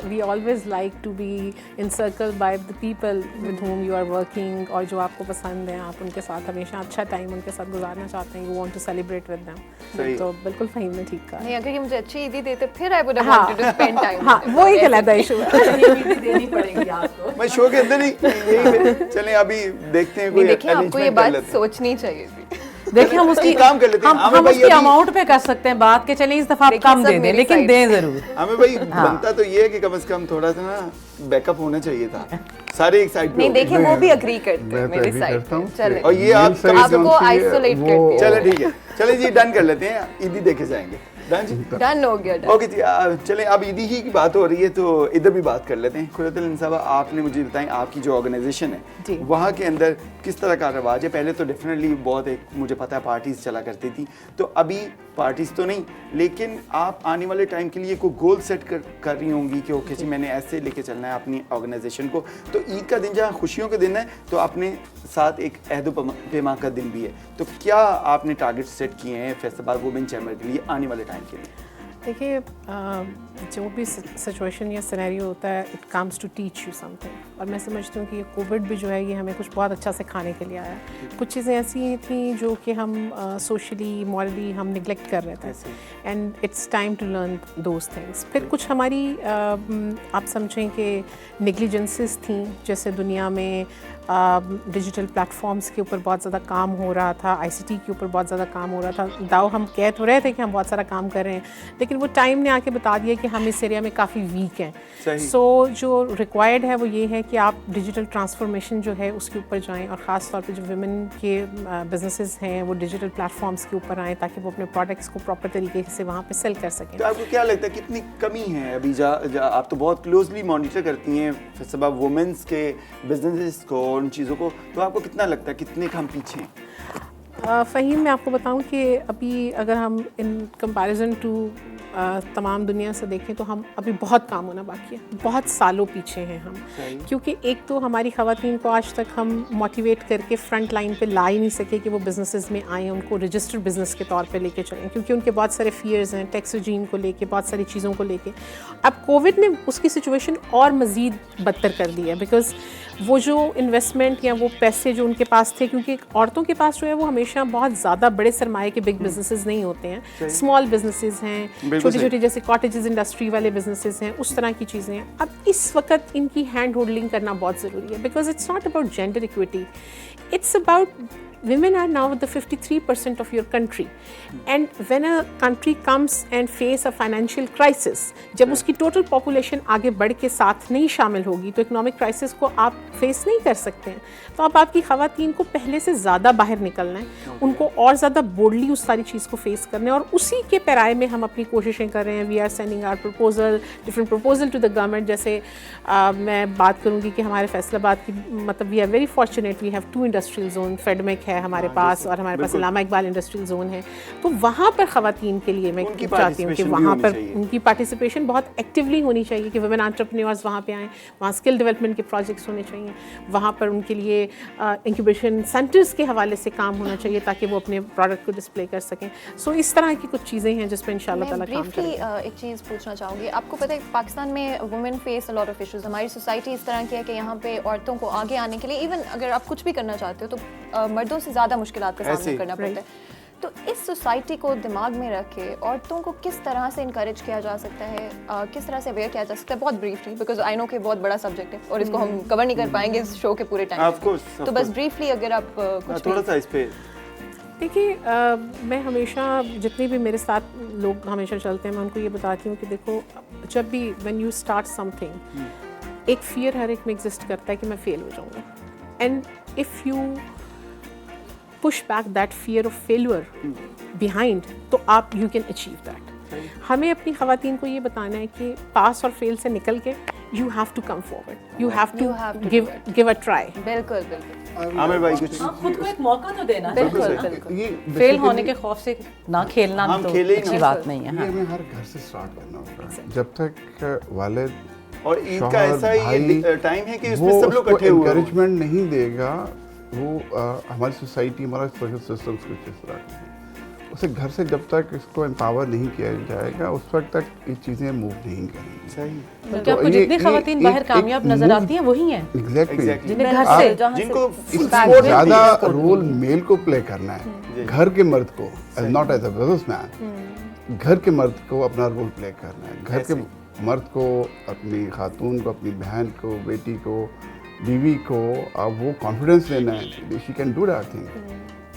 we always like to be encircle by the people with whom you are working, और जो आपको पसंद है, आप उनके साथ हमेशा अच्छा टाइम उनके साथ गुजारना चाहते हैं, you want to celebrate with them। तो बिल्कुल फ़हीम ने ठीक कहा।
नहीं, अगर ये मुझे अच्छी ईदी देते फिर I would have wanted to spend time।
हाँ, वो एक अलग इशू है।
देनी पड़ेगी आपको।
मैं शो के अंदर ही चलें अभी देखते हैं कोई
देखिए, आपको ये बात सोचनी चाहिए थी।
देखिए, हम उसकी
काम कर लेते हैं।
हम उसकी अमाउंट पे कर सकते हैं बात, के चलें इस दफा आप कम दे दें, लेकिन दें जरूर।
हमें भाई बनता तो ये है कि कम से कम थोड़ा सा ना बैकअप होना चाहिए था, सारे एक साइड पे।
नहीं, देखिए वो भी एग्री करते हैं मेरी साइड पे। चलें,
और ये
आपको आइसोलेट कर दिया।
चलो ठीक है, चलिए जी डन कर लेते हैं, ईदी देखे जाएंगे।
डन हो गया।
ओके जी, चलें अब ईदी ही की बात हो रही है तो इधर भी बात कर लेते हैं। कुर्रतुल साहब, आपने मुझे बताएं आपकी जो ऑर्गेनाइजेशन है वहाँ के अंदर किस तरह का रवाज है? पहले तो डेफिनेटली बहुत एक मुझे पता है पार्टीज चला करती थी, तो अभी पार्टीज तो नहीं, लेकिन आप आने वाले टाइम के लिए कोई गोल सेट कर रही होंगी कि ओके जी मैंने ऐसे लेके चलना है अपनी ऑर्गेनाइजेशन को। तो ईद का दिन जहाँ खुशियों का दिन है, तो अपने साथ एक अहद पैमा का दिन भी है, तो क्या आपने टारगेट सेट किए हैं फैसलाबाद वुमेन चैम्बर के लिए आने वाले टाइम के लिए?
देखिए, जो भी सिचुएशन या सिनेरियो होता है, it comes to teach you something, और मैं समझती हूँ कि ये कोविड भी जो है ये हमें कुछ बहुत अच्छा सिखाने के लिए आया। कुछ चीज़ें ऐसी थी जो कि हम सोशली मॉरली हम निगलेक्ट कर रहे थे, and it's time to learn those things. फिर कुछ हमारी आप समझें कि नेग्लिजेंसेस थी, जैसे दुनिया में डिजिटल प्लेटफॉर्म्स के ऊपर बहुत ज़्यादा काम हो रहा था, आईसीटी के ऊपर बहुत ज़्यादा काम हो रहा था। दाव हम कह तो रहे थे कि हम बहुत सारा काम कर रहे हैं, लेकिन वो टाइम ने आके बता दिया कि हम इस एरिया में काफ़ी वीक हैं। सो जो रिक्वायर्ड है वो ये है कि आप डिजिटल ट्रांसफॉर्मेशन जो है उसके ऊपर जाएं, और ख़ास तौर पे जो वुमेन के बिजनेसेस हैं वो डिजिटल प्लेटफॉर्म्स के ऊपर आएँ ताकि वो अपने प्रोडक्ट्स को प्रॉपर तरीके से वहाँ पे सेल कर सकें।
तो आपको क्या लगता है कितनी कमी है अभी? आप तो बहुत क्लोजली मॉनिटर करती हैं सब वुमेन्स के बिजनेसेस को, उन चीज़ों को, तो आपको कितना लगता है कितने हम पीछे हैं?
फ़हीम, मैं आपको बताऊं कि अभी अगर हम इन कंपैरिजन टू तमाम दुनिया से देखें तो हम अभी बहुत काम होना बाकी है, बहुत सालों पीछे हैं हम। क्योंकि एक तो हमारी ख़वातीन को आज तक हम मोटिवेट करके फ्रंट लाइन पे ला ही नहीं सके कि वो बिजनेसेस में आएँ, उनको रजिस्टर्ड बिजनेस के तौर पे लेके चलें, क्योंकि उनके बहुत सारे फियर्स हैं टैक्स रजीम को लेके, बहुत सारी चीज़ों को लेके। अब कोविड ने उसकी सिचुएशन और मज़ीद बदतर कर दी है, बिकॉज़ वो जो इन्वेस्टमेंट या वो पैसे जो उनके पास थे, क्योंकि औरतों के पास जो है वो हमेशा बहुत ज़्यादा बड़े सरमाए के बिग बिजनेसेस नहीं होते हैं, स्मॉल बिजनेसेस हैं, छोटी छोटी जैसे कॉटेजेस इंडस्ट्री वाले बिजनेसेस हैं, उस तरह की चीज़ें हैं। अब इस वक्त इनकी हैंड होल्डिंग करना बहुत ज़रूरी है, because it's not about gender equity, it's about women are now the 53% of your country, and when a country comes and face a financial crisis, जब उसकी total population आगे बढ़ के साथ नहीं शामिल होगी तो economic crisis को आप face नहीं कर सकते हैं। तो अब आपकी ख़वातीन को पहले से ज़्यादा बाहर निकलना है, उनको और ज़्यादा बोल्डली उस सारी चीज़ को फेस करना है, और उसी के पैराए में हम अपनी कोशिशें कर रहे हैं। We are sending our proposal, different proposal to the government. जैसे मैं बात करूँगी कि हमारे फैसलाबाद की, मतलब we are very fortunate, we have 2 industrial zone, फेडमेक है हमारे पास, और हमारे पास अल्लामा इकबाल इंडस्ट्रियल जोन है, तो वहाँ पर ख़वातीन के लिए मैं चाहती हूँ कि वहाँ पर उनकी पार्टिसिपेशन बहुत एक्टिवली होनी चाहिए, कि वुमेन एंटरप्रेन्योर्स वहाँ पे आएँ, वहाँ स्किल डेवलपमेंट के प्रोजेक्ट्स होने चाहिए, वहाँ पर उनके लिए इंक्यूबेशन सेंटर्स के हवाले से काम होना चाहिए ताकि वो अपने प्रोडक्ट को डिस्प्ले कर सकें। सो इस तरह की कुछ चीज़ें हैं जिस पर इंशाल्लाह ताला काम करेंगे।
एक चीज़ पूछना चाहूँगी, आपको पता है पाकिस्तान में women face a lot of issues, हमारी सोसाइटी इस तरह की है कि यहाँ पे औरतों को आगे आने के लिए, इवन अगर आप कुछ भी करना चाहते हो तो मर्दों से ज़्यादा मुश्किलात का सामना करना पड़ता है। तो इस सोसाइटी को दिमाग में रख के औरतों को किस तरह से इनकरेज किया जा सकता है, किस तरह से अवेयर किया जा सकता है, बहुत ब्रीफली, बिकॉज आई नो कि बहुत बड़ा सब्जेक्ट है और इसको हम कवर नहीं कर पाएंगे इस शो के पूरे टाइम, तो बस ब्रीफली अगर आप कुछ
थोड़ा सा इस पे।
देखिए, मैं हमेशा, जितने भी मेरे साथ लोग हमेशा चलते हैं, मैं उनको ये बताती हूँ कि देखो, जब भी व्हेन यू स्टार्ट समथिंग, एक फियर हर एक में एग्जिस्ट करता है कि मैं फेल हो जाऊँगा, and if you push back that fear of failure behind, तो आप यू कैन अचीव दैट। हमें अपनी ख़वातीन को ये बताना है कि पास और फेल से निकल के you have to come forward, you have to give a try.
बिल्कुल बिल्कुल।
आमिर भाई कुछ
खुद को एक मौका तो देना है।
बिल्कुल बिल्कुल।
ये
फेल होने के खौफ से ना खेलना
हम
तो
खेले ही
अच्छी
नहीं।
बात नहीं है।
ये
हाँ।
हमें हर घर से स्टार्ट करना होता है। जब तक वालिद
और ईद का ऐसा ये टाइम है कि इसमें सब लोग इकट्ठे हुए
एनकरेजमेंट नहीं देगा, वो हमारी सोसाइटी, हमारा सोशल सिस्टम्स कुछ इस तरह के हैं। उसे घर से जब तक इसको एम्पावर नहीं किया जाएगा, उस वक्त तक ये चीज़ें मूव नहीं करेंगी।
सही।
बल्कि आपको जितनी खवातीन बाहर कामयाब नजर आती हैं वही हैं।
एग्जैक्टली।
जिन्हें घर से
जिनको
ज़्यादा रोल मेल को प्ले करना है, घर के मर्द को, नॉट एज अ बिजनेसमैन, घर के मर्द को अपना रोल प्ले करना है। घर के मर्द को, अपनी खातून को, अपनी बहन को, बेटी को, बीवी को अब वो कॉन्फिडेंस लेना है, she can do that thing,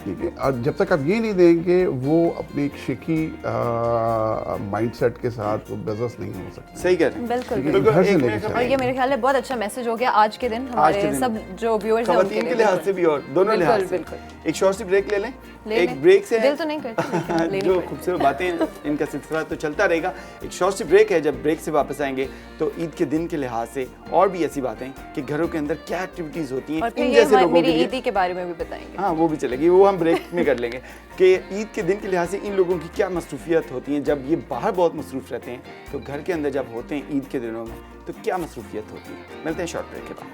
ठीक है। और जब तक आप ये नहीं देंगे, वो अपनी एक शिकी माइंडसेट के साथ वो बिजनेस नहीं हो सकता।
सही कह रहे हैं।
बिल्कुल
घर से लेके
और ये
चलेंगे।
मेरे ख्याल में बहुत अच्छा मैसेज हो गया आज के दिन हमारे सब जो व्यूअर्स हैं
खवातीन के लिहाज से भी और दोनों लिहाज से।
बिल्कुल।
एक शॉर्ट सी ब्रेक ले लें। एक ब्रेक से
दिल तो नहीं करते
जो खूबसूरत बातें, इनका सिलसिला तो चलता रहेगा। एक शॉर्ट सी ब्रेक है, जब ब्रेक से वापस आएंगे तो ईद के दिन के लिहाज से और भी ऐसी बातें कि घरों के अंदर क्या एक्टिविटीज होती हैं,
और फिर
इन
ये
जैसे लोगों
मेरी
के लिए।
ईदी के बारे में भी बताएंगे।
हाँ, वो भी चलेगी, वो हम ब्रेक में कर लेंगे कि ईद के दिन के लिहाज से इन लोगों की क्या मसरूफियत होती हैं। जब ये बाहर बहुत मसरूफ़ रहते हैं तो घर के अंदर जब होते हैं ईद के दिनों में तो क्या मसरूफियत होती है। मिलते हैं शॉर्ट ब्रेक के बाद।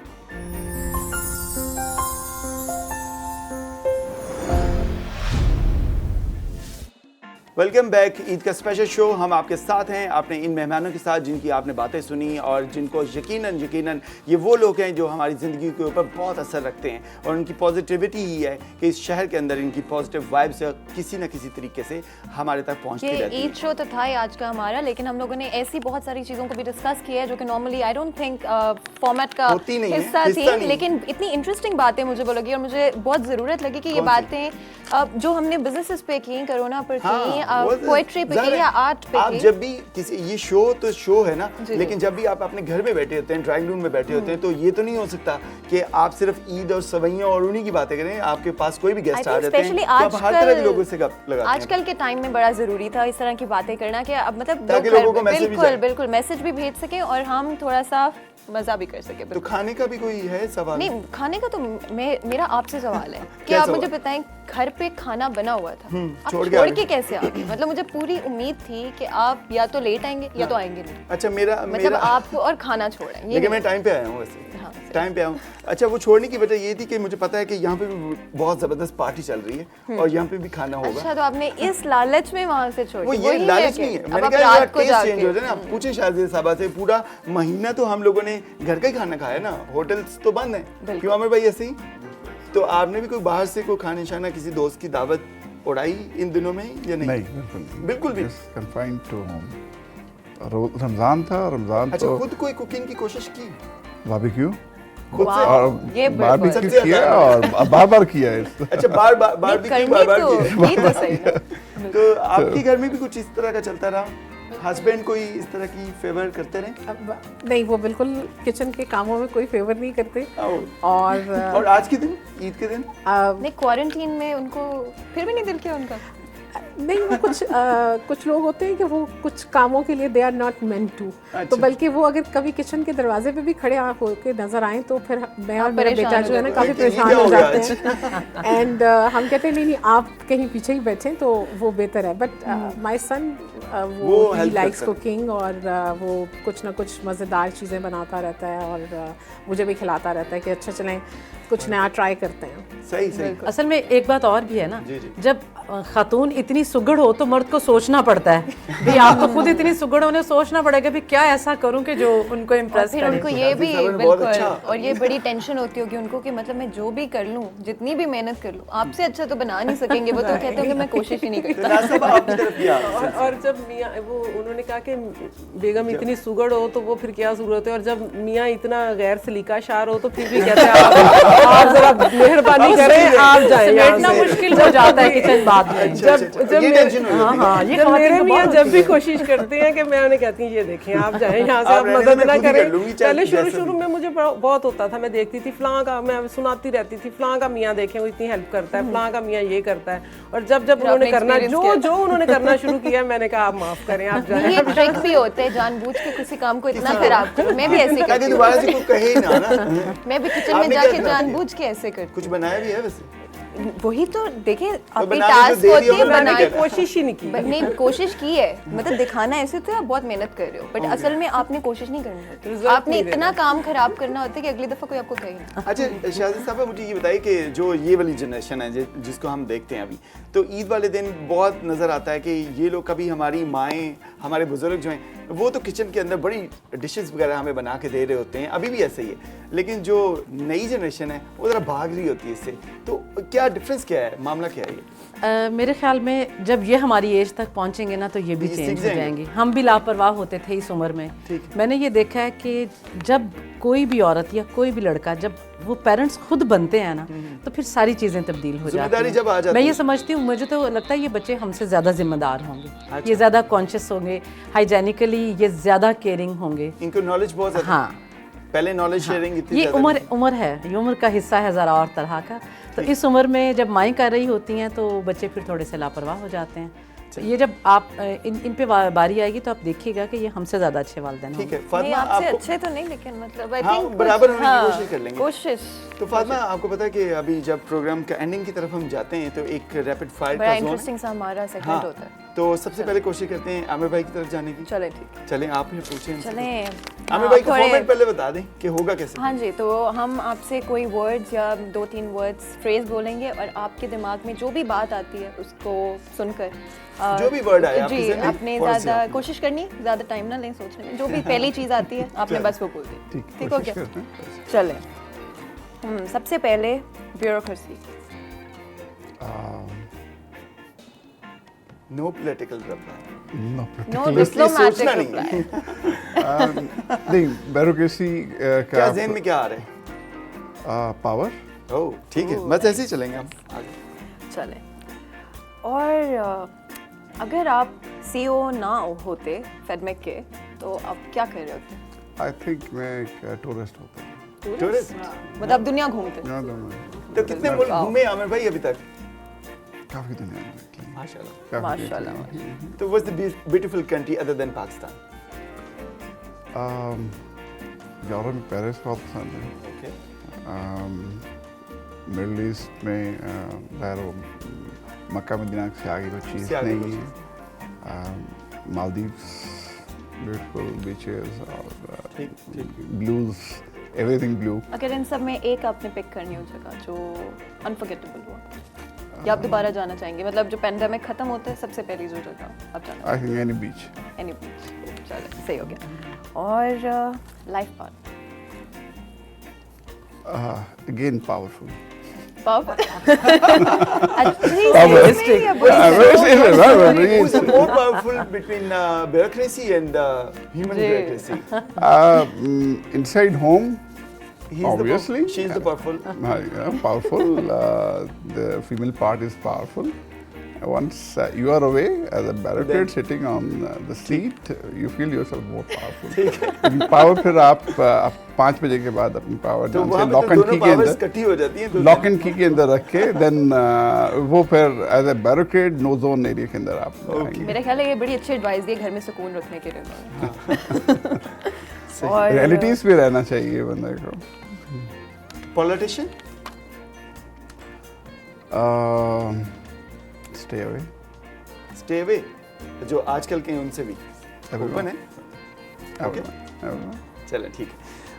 Welcome back. ईद का स्पेशल शो, हम आपके साथ हैं, अपने इन मेहमानों के साथ जिनकी आपने बातें सुनी और जिनको यकीनन ये वो लोग हैं जो हमारी ज़िंदगी के ऊपर बहुत असर रखते हैं, और उनकी पॉजिटिविटी ही है कि इस शहर के अंदर इनकी पॉजिटिव वाइब्स किसी न किसी तरीके से हमारे तक पहुँचती रहती है।
ईद शो तो था ही आज का हमारा, लेकिन हम लोगों ने ऐसी बहुत सारी चीज़ों को भी डिस्कस किया है जो कि normally I don't think format का हिस्सा थी, लेकिन इतनी इंटरेस्टिंग बातें मुझे वो लगी और मुझे बहुत ज़रूरत लगी कि ये बातें जो हमने बिजनेसेस पे की, कोरोना पर की, पोएट्री पे की या आर्ट पे
आप
की।
जब भी किसी, ये शो तो शो है ना, लेकिन जब भी आप अपने घर में बैठे होते हैं, ड्राइंग रूम में बैठे होते हैं, तो ये तो नहीं हो सकता कि आप सिर्फ ईद और सवैयां और उन्हीं की बातें करें। आपके पास कोई भी गेस्ट आ जाते हैं तो आप हर तरह के लोगों से गप लगाते हैं।
आजकल के टाइम में बड़ा जरूरी था इस तरह की बातें करना कि अब मतलब
ताकि लोगों को मैसेज भी जाए।
बिल्कुल मैसेज भी भेज सकें और हम थोड़ा सा मजा भी कर सके।
तो खाने का भी कोई है सवाल?
नहीं, खाने का तो मेरा आपसे सवाल है कि
क्या
आप
सवाल?
मुझे बताएं, घर पे खाना बना हुआ था, आप
छोड़
छोड़
के
के कैसे आ गए? मतलब मुझे पूरी उम्मीद थी कि आप या तो लेट आएंगे या तो आएंगे नहीं।
अच्छा,
मतलब आपको और खाना छोड़ें।
लेकिन मैं टाइम पे आया हूँ वैसे।
हाँ,
टाइम पे आया हूँ। अच्छा, वो छोड़ने की वजह ये थी कि मुझे पता है कि यहाँ पे भी बहुत जबरदस्त पार्टी चल रही है और यहाँ पे भी खाना होगा।
अच्छा, तो आपने इस लालच में वहाँ से छोड़
वो
दिया?
ये
वही
लालच
है
नहीं है,
कि
मैंने
अब
कहा
आप
यार
रात को
टेस्ट चेंज हो
जाके-
जाए ना। पूछे शायद साहबा से, पूरा महीना तो हम लोगों ने घर का ही खाना खाया ना, होटल्स तो बंद है। क्यों आमिर भाई ऐसे ही? तो आपने भी कोई बाहर से कोई खाने शाना किसी दोस्त की दावत उड़ाई इन दिनों में या नहीं?
नहीं,
बिल्कुल भी।
Confined to home. रमजान था, रमजान
अच्छा,
तो
खुद कोई कुकिंग की कोशिश की?
बारबेक्यू
खुद से?
और
ये
बारबेक्यू
सबसे
किया
आसान
और बार-बार किया है।
अच्छा, बार-बार भी
करनी
बार-बार
तो
की।
ये तो सही ना।
तो आपके घर में भी कुछ इस तरह का चलता रहा? हस्बैंड कोई इस तरह की फेवर करते रहे?
अब नहीं, वो बिल्कुल किचन के कामों में कोई फेवर नहीं करते।
और आज के दिन, ईद के दिन?
नहीं, क्वारंटीन में उनको फिर भी नहीं दिल किया उनका?
नहीं, वो कुछ लोग होते हैं कि वो कुछ कामों के लिए they are not meant to, तो बल्कि वो अगर कभी किचन के दरवाजे पे भी खड़े होके नजर आए तो फिर मैं और मेरा बेटा जो है ना काफ़ी परेशान हो जाते हैं। एंड हम कहते हैं नहीं आप कहीं पीछे ही बैठें तो वो बेहतर है। बट माई सन वो ही लाइक्स कुकिंग, और वो कुछ ना कुछ मज़ेदार चीज़ें बनाता रहता है और मुझे भी खिलाता रहता है कि अच्छा चलें कुछ नया ट्राई करते हैं।
सही।
असल में एक बात और भी है ना, जब खातून इतनी सुगड़ हो तो मर्द को सोचना पड़ता है भाई आप तो खुद इतनी सुगड़ होने सोचना पड़ेगा भी क्या ऐसा करूं कि जो उनको इम्प्रेस करे।
उनको ये भी बिल्कुल और ये बड़ी टेंशन होती होगी उनको कि मतलब मैं जो भी कर लूं, जितनी भी मेहनत कर लूं, आपसे अच्छा तो बना नहीं सकेंगे। वो तो कहते हैं कि मैं कोशिश ही नहीं करता।
और जब मियाँ वो उन्होंने कहा कि बेगम इतनी सुगड़ हो तो वो फिर क्या जरूरत है, और जब मियाँ इतना गैर सलीका शार हो तो फिर भी कहते हैं आप जरा मेहरबानी करें आप जाएं।
बैठना मुश्किल हो जाता है किचन बाद में।
जब मेरे मियाँ जब भी कोशिश करते हैं कि मैं उन्हें कहती हूँ ये देखें आप जाएं यहाँ से, आप मदद ना करें। पहले शुरू में मुझे बहुत होता था, मैं देखती थी फलां का, मैं सुनाती रहती थी फलां का मियाँ देखें वो इतनी हेल्प करता है, फलां का मियाँ ये करता है। और जब उन्होंने करना जो उन्होंने करना शुरू किया मैंने कहा आप माफ करें आप जाएं।
ये ट्रिक भी होते हैं जानबूझ के किसी काम को इतना खराब करो। मैं भी ऐसे करती हूँ,
दोबारा से कोई कहे ना
मैं भी किचन में जाके जानबूझ के ऐसे करती हूँ।
कुछ बनाया भी है वैसे?
वही तो देखें आपकी टास्क होती है बनाने की,
कोशिश ही नहीं की।
नहीं कोशिश की है, मतलब दिखाना ऐसे तो आप बहुत मेहनत कर रहे हो, बट असल में आपने कोशिश नहीं करनी होती। आपने इतना काम खराब करना होता है कि अगली दफा कोई आपको कहे ना।
अच्छा शाज़िद साहब मुझे ये बताइए कि जो ये वाली जनरेशन है जिसको हम देखते हैं अभी, तो ईद वाले दिन बहुत नज़र आता है कि ये लोग कभी हमारी माएँ हमारे बुजुर्ग जो हैं वो तो किचन के अंदर बड़ी डिशेस वगैरह हमें बना के दे रहे होते हैं, अभी भी ऐसे ही है, लेकिन जो नई जनरेशन है वो ज़रा भाग रही होती है इससे। तो क्या डिफरेंस क्या है, मामला क्या है ये?
मेरे ख्याल में जब ये हमारी एज तक पहुंचेंगे ना तो ये भी चेंज हो जाएंगे। हम भी लापरवाह होते थे इस उम्र में। मैंने ये देखा है कि जब कोई भी औरत या कोई भी लड़का जब वो पेरेंट्स खुद बनते हैं ना तो फिर सारी चीज़ें तब्दील हो जाती हैं। मैं ये समझती हूँ, मुझे तो लगता है ये बच्चे हमसे ज़्यादा जिम्मेदार होंगे, ये ज़्यादा कॉन्शियस होंगे, हाइजेनिकली ये ज़्यादा केयरिंग होंगे,
इनको नॉलेज बहुत ज़्यादा।
हाँ
पहले नॉलेज शेयरिंग इतनी
ये उम्र है, ये उम्र का हिस्सा है ज़रा और तरह का। तो इस उम्र में जब माएँ कर रही होती हैं तो बच्चे फिर थोड़े से लापरवाह हो जाते हैं। तो ये जब आप इन पे बारी आएगी तो आप देखिएगा कि ये हमसे ज़्यादा अच्छे वालिदैन हैं।
ठीक है फातिमा,
आपसे अच्छे तो नहीं, लेकिन मतलब आई थिंक
बराबर होने की कोशिश कर लेंगे।
कोशिश।
तो फातिमा आपको पता है कि अभी जब प्रोग्राम का एंडिंग की तरफ हम जाते हैं तो एक रैपिड फायर का जोन
इंटरेस्टिंग सा हमारा सेगमेंट होता है।
तो सबसे पहले कोशिश करते हैं आमिर भाई की तरफ जाने की।
चलें ठीक,
चलें आप ही पूछें।
चलें
आमिर भाई का फॉर्मेट पहले बता दें कि होगा कैसे।
हाँ जी, तो हम आपसे कोई वर्ड्स या 2-3 वर्ड्स फ्रेज बोलेंगे और आपके दिमाग में जो भी बात आती है उसको सुनकर
जो भी वर्ड आए
जी आपने ज़्यादा कोशिश करनी, ज़्यादा टाइम ना लें सोचने में, जो भी पहली चीज़ आती है आपने बस वो बोल दी। ठीक हो क्या? चलें सबसे पहले bureaucracy.
No political reply,
no diplomatic reply.
नहीं, ब्यूरोक्रेसी
क्या ज़हन में क्या आ रहा है?
पावर।
ओह ठीक है, बस ऐसे ही चलेंगे हम आगे।
चलें। और अगर आप CEO ना होते फेडमेक के तो आप क्या कर रहे होते?
आई थिंक मैं एक टूरिस्ट होता हूँ।
टूरिस्ट
मतलब दुनिया घूमते?
तो कितने मुल्क घूमे आमिर भाई अभी तक?
काफ़ी दुनिया में।
माशाल्लाह
माशाल्लाह।
तो what's the beautiful country other than Pakistan?
Europe में पेरिस बहुत पसंद है।
ओके।
मिडल ईस्ट में मक्का मदीना से आगे कोई चीज़ नहीं है। मालदीव्स, ब्यूटीफुल बीचेस और ब्लूज, एवरीथिंग ब्लू।
अगर इन सब में एक आपने पिक करनी हो जगह जो अनफॉरगेटेबल हो या आप दोबारा जाना चाहेंगे, मतलब जो पेंडेमिक खत्म होता है सबसे पहली जो जगह आप जाना?
I think any beach.
Any beach. चलो सही हो गया। और life partner?
Again powerful.
Who's more powerful between bureaucracy and human bureaucracy?
Inside home, obviously.
She's the powerful.
Powerful. The female part is powerful. once you are away as a barricade sitting on the seat, you feel yourself more powerful. लेकिन power फिर आप 5 बजे के बाद अपनी power
तो वहाँ पे
लॉक
तो
एंड
दोनों
की के
पावर्स
अंदर
इकट्ठी हो जाती हैं,
लॉक एंड की के अंदर रख के देन वो फिर as a barricade no zone area के अंदर आप आएंगे।
मेरा ख्याल है ये बड़ी अच्छी एडवाइस दी है घर में सुकून रखने के लिए। और
रियलिटीज भी रहना चाहिए बंदे को।
Politician
stay away.
Stay away, जो आजकल के हैं उनसे भी ओपन है। ओके चलो ठीक है।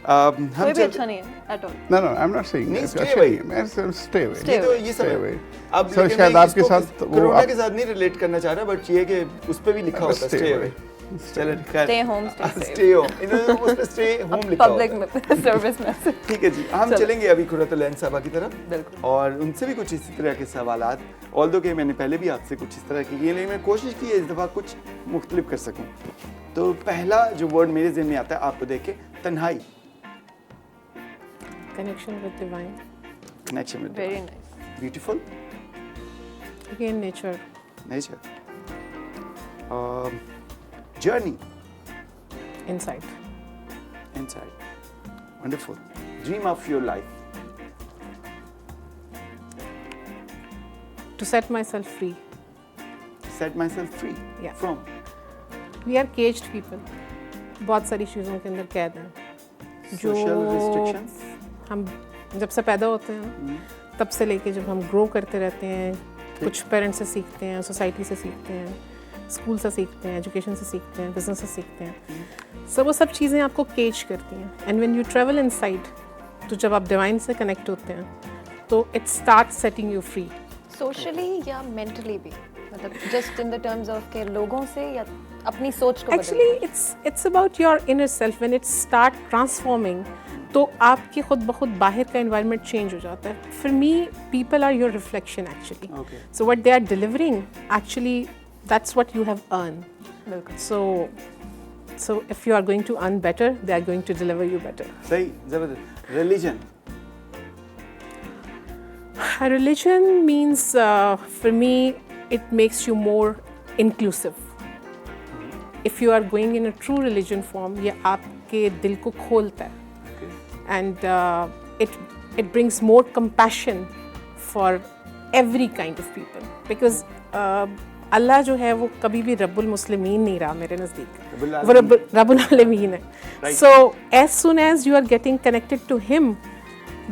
हम
कोई भी अच्छा नहीं है at all.
No, no, I'm not saying
नहीं,
that.
stay away.
मैं stay away.
Stay
ये तो ये
Stay
सब
away.
अब
सर
लेकिन
शायद
मैं
आपके
इसको
साथ वो
कोरोना
आप
के साथ नहीं रिलेट करना चाह रहा, बट ये कि उस पे भी लिखा होता है
Stay
स्टे
away.
अवे। चलो खैर
Stay home, stay safe.
Stay home, इन्होंने उस पे स्टे होम लिखा
पब्लिक
होता है।
में सर्विस में।
ठीक है जी, हम चलेंगे अभी खुर्रतुल-ऐन साहबा की तरफ
बिल्कुल।
और उनसे भी कुछ इसी तरह के सवालात, ऑल्दो कि मैंने पहले भी आपसे कुछ इस तरह की किए, लेकिन मैं कोशिश की है इस दफ़ा कुछ मुख्तलिफ कर सकूं। तो पहला जो वर्ड मेरे ज़हन में आता है आपको देख के, तन्हाई।
Connection with divine.
Connection with
very nice.
Beautiful
Again, nature.
Nature. Journey
Insight.
Inside. Wonderful. Dream of your life.
To set myself free.
Set my self free
Yeah.
From.
We are caged people. बहुत सारी चीज़ों के अंदर कैद हैं जो
social restrictions.
हम जब से पैदा होते हैं तब से लेके जब हम ग्रो करते रहते हैं, कुछ पेरेंट्स से सीखते हैं, सोसाइटी से सीखते हैं, स्कूल से सीखते हैं, एजुकेशन से सीखते हैं, बिजनेस से सीखते हैं, सो वो सब चीज़ें आपको केज करती हैं। And when you travel inside, तो जब आप डिवाइन से कनेक्ट होते हैं तो it start setting you free.
Socially या मेंटली भी, मतलब just in the terms of के लोगों से या अपनी सोच को
actually it's about your inner self. When it start transforming, तो आपकी खुद ब खुद बाहर का एनवायरनमेंट चेंज हो जाता है। For me, people are your reflection actually.
Okay.
So what they are delivering actually, that's what you have earn.
बिल्कुल।
So if you are going to earn better, they are going to deliver you better.
सही, जबरदस्त। Religion.
Religion means, for me, it makes you more inclusive. If you are going in a true religion form, ये आपके दिल को खोलता है, and it brings more compassion for every kind of people, because अल्लाह जो है वो कभी भी रब्बुल मुस्लिमीन नहीं रहा मेरे नज़दीक, वो रब्बुल आलमीन है। So as soon as you are getting connected to him,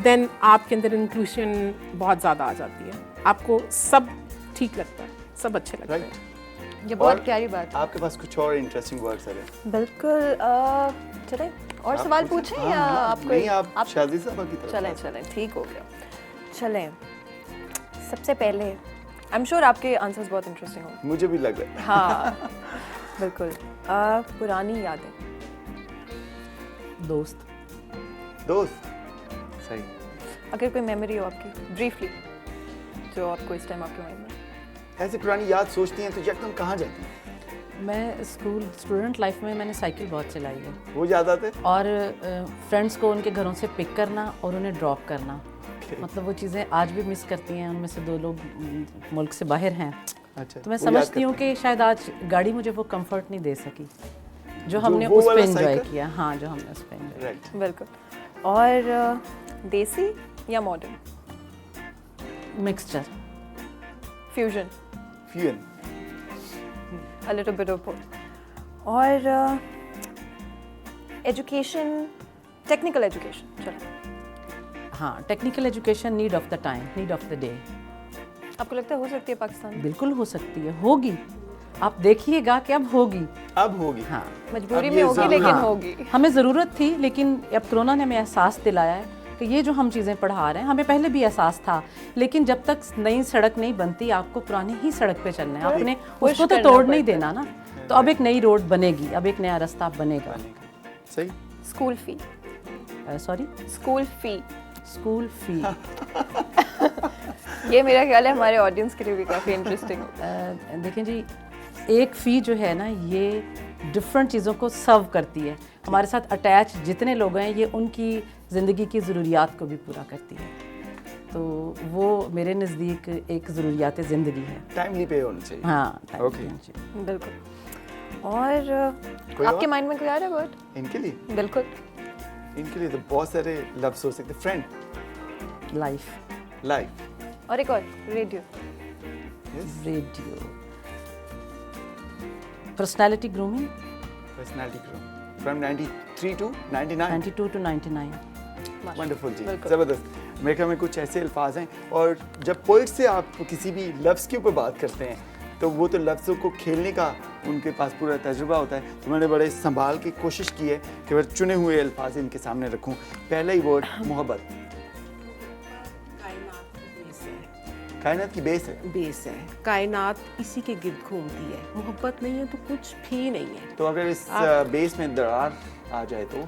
then आपके अंदर इंक्लूशन बहुत ज़्यादा आ जाती है, आपको सब ठीक लगता है, सब अच्छे लगते हैं।
ये बहुत प्यारी बात है।
आपके पास कुछ और इंटरेस्टिंग वर्ड्स हैं?
बिल्कुल। चलें और सवाल पूछें या आपको?
नहीं, आप शादी साहबा की तरफ।
चलें चलें, ठीक हो गया। चलें, सबसे पहले आई एम श्योर आपके आंसर्स बहुत इंटरेस्टिंग होंगे।
मुझे भी लग रहा है।
हाँ बिल्कुल। पुरानी यादें।
दोस्त।
दोस्त। सही।
अगर कोई मेमोरी हो आपकी ब्रीफली जो आपको इस टाइम आपके माइंड में,
ऐसे पुरानी याद सोचती हैं तो यकदम कहाँ जाती हैं?
मैं स्टूडेंट लाइफ में मैंने साइकिल बहुत चलाई है,
वो याद आते?
और फ्रेंड्स को उनके घरों से पिक करना और उन्हें ड्रॉप करना, मतलब वो चीज़ें आज भी मिस करती हैं। उनमें से 2 लोग मुल्क से बाहर हैं।
अच्छा,
तो मैं
वो
समझती
याद
हूँ कि शायद आज गाड़ी मुझे वो कंफर्ट नहीं दे सकी जो हमने
वो
उस पर
वाला
एंजॉय
साइकिल?
किया। हाँ, जो हमने उस पर एंजॉय।
राइट।
बिल्कुल। और देसी या modern?
Mixture.
Fusion.
Fusion.
A little bit of both. और एजुकेशन, टेक्निकल एजुकेशन। चलो,
हाँ, technical education need of the time, need of the day.
आपको लगता है हो सकती है पाकिस्तान में?
बिल्कुल हो सकती है, होगी। आप देखिएगा कि अब होगी।
अब होगी।
हाँ,
मजबूरी
अब
में
ये
होगी,
ज़रूर-
लेकिन
हाँ,
होगी।
हमें ज़रूरत थी, लेकिन अब कोरोना ने हमें एहसास दिलाया है कि ये जो हम चीज़ें पढ़ा रहे हैं, हमें पहले भी एहसास था, लेकिन जब तक नई सड़क नहीं बनती आपको पुरानी ही सड़क पे चलना है, आपने उसको तो तोड़ नहीं देना ना। तो अब एक नई रोड बनेगी, अब एक नया रास्ता बनेगा।
सही।
School fee.
Sorry,
school fee.
School fee.
ये मेरा ख्याल है हमारे ऑडियंस के लिए भी काफ़ी इंटरेस्टिंग होगा।
देखें जी, एक फ़ी जो है ना, ये डिफरेंट चीज़ों को सर्व करती है। हमारे साथ अटैच जितने लोग हैं, ये उनकी ज़िंदगी की ज़रूरियात को भी पूरा करती है। तो वो मेरे नज़दीक एक ज़रूरियात ज़िंदगी है।
टाइमली पे होना चाहिए।
हाँ,
ओके,
बिल्कुल। और आपके माइंड में कोई आ रहा है वर्ड
इनके लिए?
बिल्कुल,
इनके लिए तो बहुत सारे लफ्ज़ हो सकते हैं। फ्रेंड, लाइफ,
और एक और radio,
radio, personality grooming,
personality groom, from 93 to 99।
92 to 99।
Wonderful जी, ज़बरदस्त। मेरे ख्याल में कुछ ऐसे अल्फाज हैं, और जब पोइट से आप किसी भी लफ्ज़ के ऊपर बात करते हैं तो वो तो लफ्ज़ों को खेलने का उनके पास पूरा तजुर्बा होता है। तो मैंने बड़े संभाल के कोशिश की है कि मैं चुने हुए अल्फाज इनके सामने रखूं। पहला ही वर्ड मोहब्बत। कायनात की बेस है।
बेस है, कायनात इसी के गिर्द घूमती है। मोहब्बत नहीं है तो कुछ भी नहीं है।
तो अगर इस बेस में दरार आ जाए तो?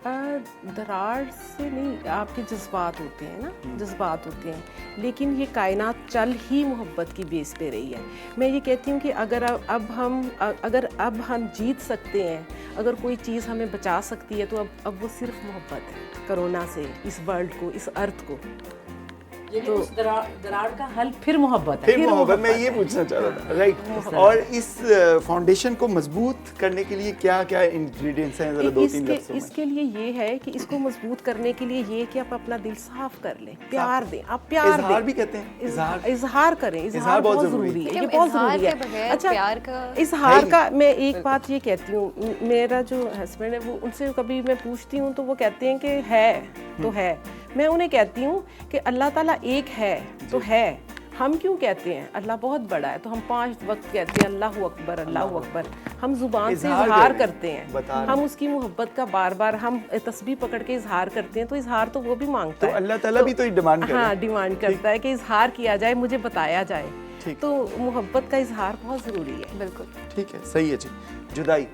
दरार से नहीं, आपके जज्बात होते हैं ना, जज्बात होते हैं, लेकिन ये कायनात चल ही मोहब्बत की बेस पे रही है। मैं ये कहती हूँ कि अगर अब हम जीत सकते हैं, अगर कोई चीज़ हमें बचा सकती है तो अब वो सिर्फ मोहब्बत है। कोरोना से, इस वर्ल्ड को, इस अर्थ को,
तो उस दरार का हल फिर मोहब्बत है।
फिर मोहब्बत, मैं ये पूछना चाह रहा था। राइट। और इस फाउंडेशन को मजबूत करने के लिए क्या क्या इंग्रेडिएंट्स हैं, जरा 2-3 लफ्ज़ों में?
इसके लिए ये है कि इसको मजबूत करने के लिए ये कि आप अपना दिल साफ कर लें, प्यार दें। आप प्यार दें,
इजहार भी कहते हैं।
इजहार करें। इजहार बहुत ज़रूरी है, ये बहुत ज़रूरी है। अच्छा,
प्यार का,
इजहार का मैं एक बात ये कहती हूँ, मेरा जो हस्बैंड है वो, उनसे कभी मैं पूछती हूँ तो वो कहते हैं कि है तो है। मैं उन्हें कहती हूँ कि अल्लाह ताला एक है तो है। हम क्यों कहते हैं अल्लाह बहुत बड़ा है, तो हम 5 वक्त कहते हैं अल्लाह अकबर, अल्लाह अकबर। हम जुबान से इजहार करते हैं, हम उसकी मोहब्बत का बार बार हम तस्बीह पकड़ के इजहार करते हैं। तो इजहार तो वो भी मांगता है,
अल्लाह ताला भी तो डिमांड करता है।
हाँ, डिमांड करता है कि इजहार किया जाए, मुझे बताया जाए। तो मोहब्बत का इजहार बहुत ज़रूरी है।
बिल्कुल
ठीक है, सही है जी। जुदाई?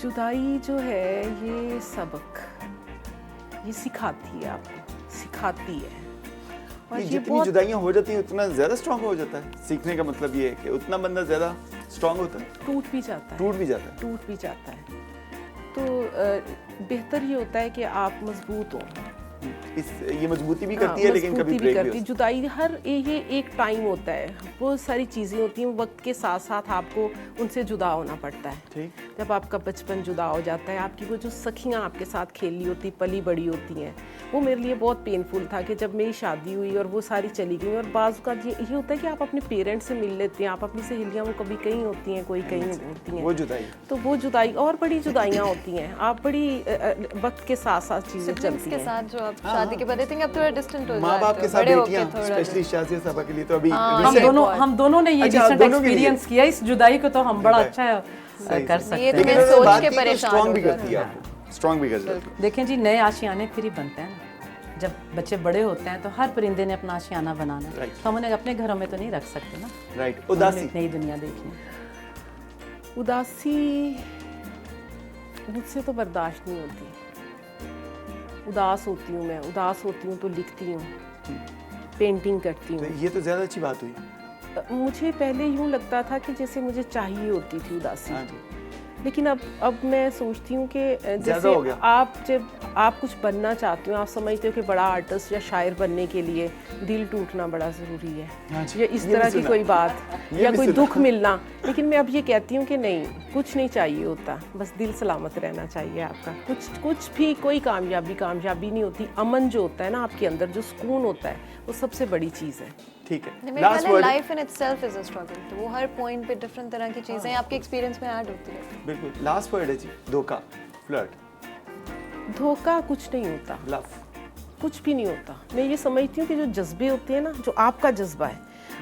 जुदाई जो है ये सबक, ये सिखाती है, आपको सिखाती है। और
ये जितनी जुदाइयाँ हो जाती हैं उतना ज़्यादा स्ट्रॉन्ग हो जाता है। सीखने का मतलब ये है कि उतना बंदा ज़्यादा स्ट्रॉन्ग होता है।
टूट भी जाता है। तो बेहतर ये होता है कि आप मजबूत हो।
ये मजबूती भी करती है, लेकिन कभी ब्रेक भी होती है।
जुदाई ये एक टाइम होता है, बहुत सारी चीज़ें होती हैं, वक्त के साथ साथ आपको उनसे जुदा होना पड़ता है। जब आपका बचपन जुदा हो जाता है, आपकी वो जो सखियाँ आपके साथ खेली होती, पली बड़ी होती हैं, वो मेरे लिए बहुत पेनफुल था कि जब मेरी शादी हुई और वो सारी चली गई। और बाज़ का ये होता है कि आप अपने पेरेंट्स से मिल लेते हैं, आप अपनी सहेलियाँ, वो कभी कहीं होती हैं, कोई कहीं होती हैं, वो जुदाई और बड़ी जुदाइयाँ होती हैं। आप बड़ी वक्त के साथ साथ चीज़ें चलती हैं।
शादी के बाद आई थिंक अब थोड़ा डिस्टेंट हो जाते हैं,
माँ बाप के साथ बेटियां, स्पेशली शाजिया साहबा के लिए तो अभी
हम दोनों ने ये डिसेंट एक्सपीरियंस किया। इस जुदाई को तो हम बड़ा अच्छा कर सकते हैं।
लेकिन सोच के परेशान
स्ट्रॉन्ग भी करती है आपको, स्ट्रॉन्ग भी कर जाती है।
देखें जी, नए आशियाने फिर ही बनते हैं ना। जब बच्चे बड़े होते हैं तो हर परिंदे ने अपना आशियाना बनाना है, तो हम उन्हें अपने घरों में तो नहीं रख सकते ना।
राइट। उदासी?
नई दुनिया देखनी।
उदासी मुझसे तो बर्दाश्त नहीं होती। उदास होती हूँ मैं, उदास होती हूँ तो लिखती हूँ, पेंटिंग करती हूँ।
ये तो ज़्यादा अच्छी बात हुई।
मुझे पहले यूँ लगता था कि जैसे मुझे चाहिए होती थी उदासी, लेकिन अब मैं सोचती हूँ कि जैसे जब आप कुछ बनना चाहते हो, आप समझते हो कि बड़ा आर्टिस्ट या शायर बनने के लिए दिल टूटना बड़ा ज़रूरी है, या इस तरह की कोई बात, या कोई दुख मिलना। लेकिन मैं अब ये कहती हूँ कि नहीं, कुछ नहीं चाहिए होता, बस दिल सलामत रहना चाहिए आपका। कुछ भी, कोई कामयाबी नहीं होती। अमन जो होता है ना आपके अंदर, जो सुकून होता है, वो सबसे बड़ी चीज़ है।
ठीक है।
Last word, life in itself is a struggle. तो वो हर पॉइंट पे डिफरेंट तरह की चीजें आपके एक्सपीरियंस में ऐड होती है।
बिल्कुल। लास्ट वर्ड है जी, धोखा, फ्लर्ट।
धोखा कुछ नहीं होता,
लव
कुछ भी नहीं होता। मैं ये समझती हूँ कि जो जज्बे होते हैं ना, जो आपका जज्बा है,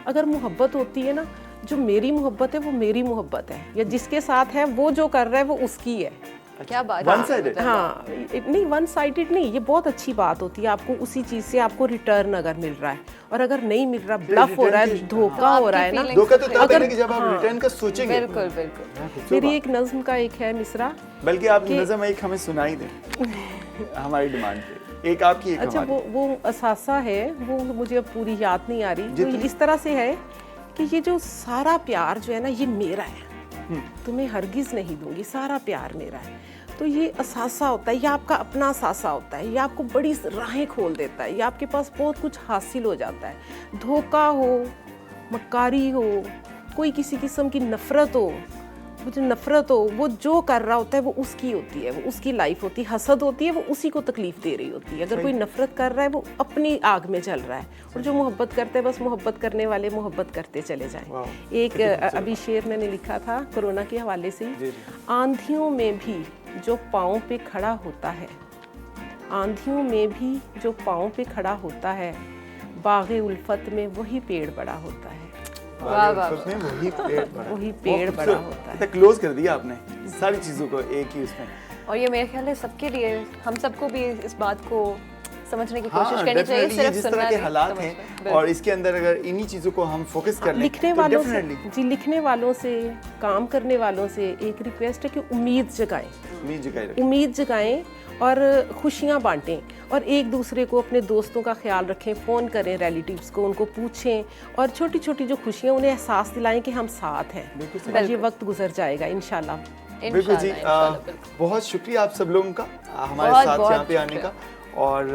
अगर मोहब्बत होती है ना, जो मेरी मोहब्बत है वो मेरी मोहब्बत है, या जिसके साथ है वो जो कर रहा है वो उसकी है।
क्या बात
वन साइडेड?
हाँ, नहीं वन साइडेड नहीं, ये बहुत अच्छी बात होती है। आपको उसी चीज से आपको रिटर्न अगर मिल रहा है, और अगर नहीं मिल रहा, ब्लफ हो रहा है, धोखा हो रहा है ना,
धोखा तो तब है कि जब आप रिटर्न का सोचेंगे।
बिल्कुल बिल्कुल।
मेरी एक नज्म का एक है मिसरा,
बल्कि आप नज्म एक हमें सुनाई दें हमारी डिमांड पे, एक आपकी एक
अच्छा
हमारी।
वो असासा है, वो मुझे अब पूरी याद नहीं आ रही। वो इस तरह से है कि ये जो सारा प्यार जो है ना, ये मेरा है, तुम्हें हरगिज़ नहीं दूंगी, सारा प्यार मेरा है। तो ये असासा होता है, ये आपका अपना असासा होता है, ये आपको बड़ी राहें खोल देता है, ये आपके पास बहुत कुछ हासिल हो जाता है। धोखा हो, मक्कारी हो, कोई किसी किस्म की नफ़रत हो, वो जो नफ़रत हो, वो जो कर रहा होता है वो उसकी होती है, वो उसकी लाइफ होती है। हसद होती है, वो उसी को तकलीफ़ दे रही होती है। अगर कोई नफ़रत कर रहा है वो अपनी आग में जल रहा है, और जो मोहब्बत करते हैं बस मोहब्बत करने वाले मोहब्बत करते चले जाएं। एक अभी शेर मैंने लिखा था कोरोना के हवाले से, आंधियों में भी जो पाँव पे खड़ा होता है, आंधियों में भी जो पाँव पे खड़ा होता है, बाग़े उल्फत में वही पेड़ बड़ा होता है।
वाह वाह,
वही पेड़ बड़ा होता है।
क्लोज कर दिया आपने सारी चीज़ों को एक ही उसमें।
और ये मेरे ख्याल है सबके लिए, हम सबको भी इस बात को समझने की
हाँ,
कोशिश करनी चाहिए। सिर्फ
जिस
सुनना
तरह के
नहीं,
हालात हैं और इसके अंदर अगर इन्हीं चीज़ों को हम फोकस कर लें
लिखने
तो
वालों से,
definitely
जी लिखने वालों से, काम करने वालों से एक रिक्वेस्ट है कि उम्मीद जगाएं, उम्मीद जगाएं और खुशियां बांटें, और एक दूसरे को, अपने दोस्तों का ख्याल रखें, फ़ोन करें रिलेटिव्स को, उनको पूछें, और छोटी छोटी जो खुशियां उन्हें एहसास दिलाएं कि हम साथ हैं, और ये वक्त गुजर जाएगा इंशाल्लाह।
बिल्कुल जी, बहुत शुक्रिया आप सब लोगों का हमारे साथ यहाँ पे आने का। और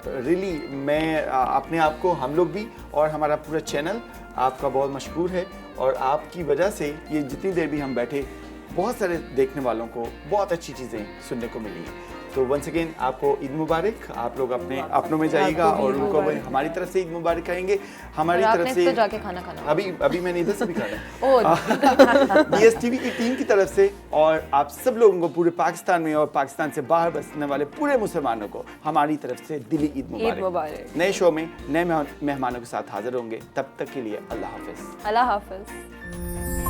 रियली मैं अपने आप को, हम लोग भी और हमारा पूरा चैनल आपका बहुत मशहूर है, और आपकी वजह से ये जितनी देर भी हम बैठे, बहुत सारे देखने वालों को बहुत अच्छी चीज़ें सुनने को मिली। तो वंस अगेन आपको ईद मुबारक। आप लोग अपने अपनों में जाइएगा और उनको हमारी तरफ से ईद मुबारक कहेंगे। हमारी तरफ से
तो जाके खाना खाना,
अभी मैंने इधर से भी खाना BSTV की टीम की तरफ से, और आप सब लोगों को, पूरे पाकिस्तान में और पाकिस्तान से बाहर बसने वाले पूरे मुसलमानों को हमारी तरफ से दिली ईद मुबारक। नए शो में नए मेहमानों के साथ हाजिर होंगे, तब तक के लिए अल्लाह हाफिज़।
अल्लाह हाफिज़।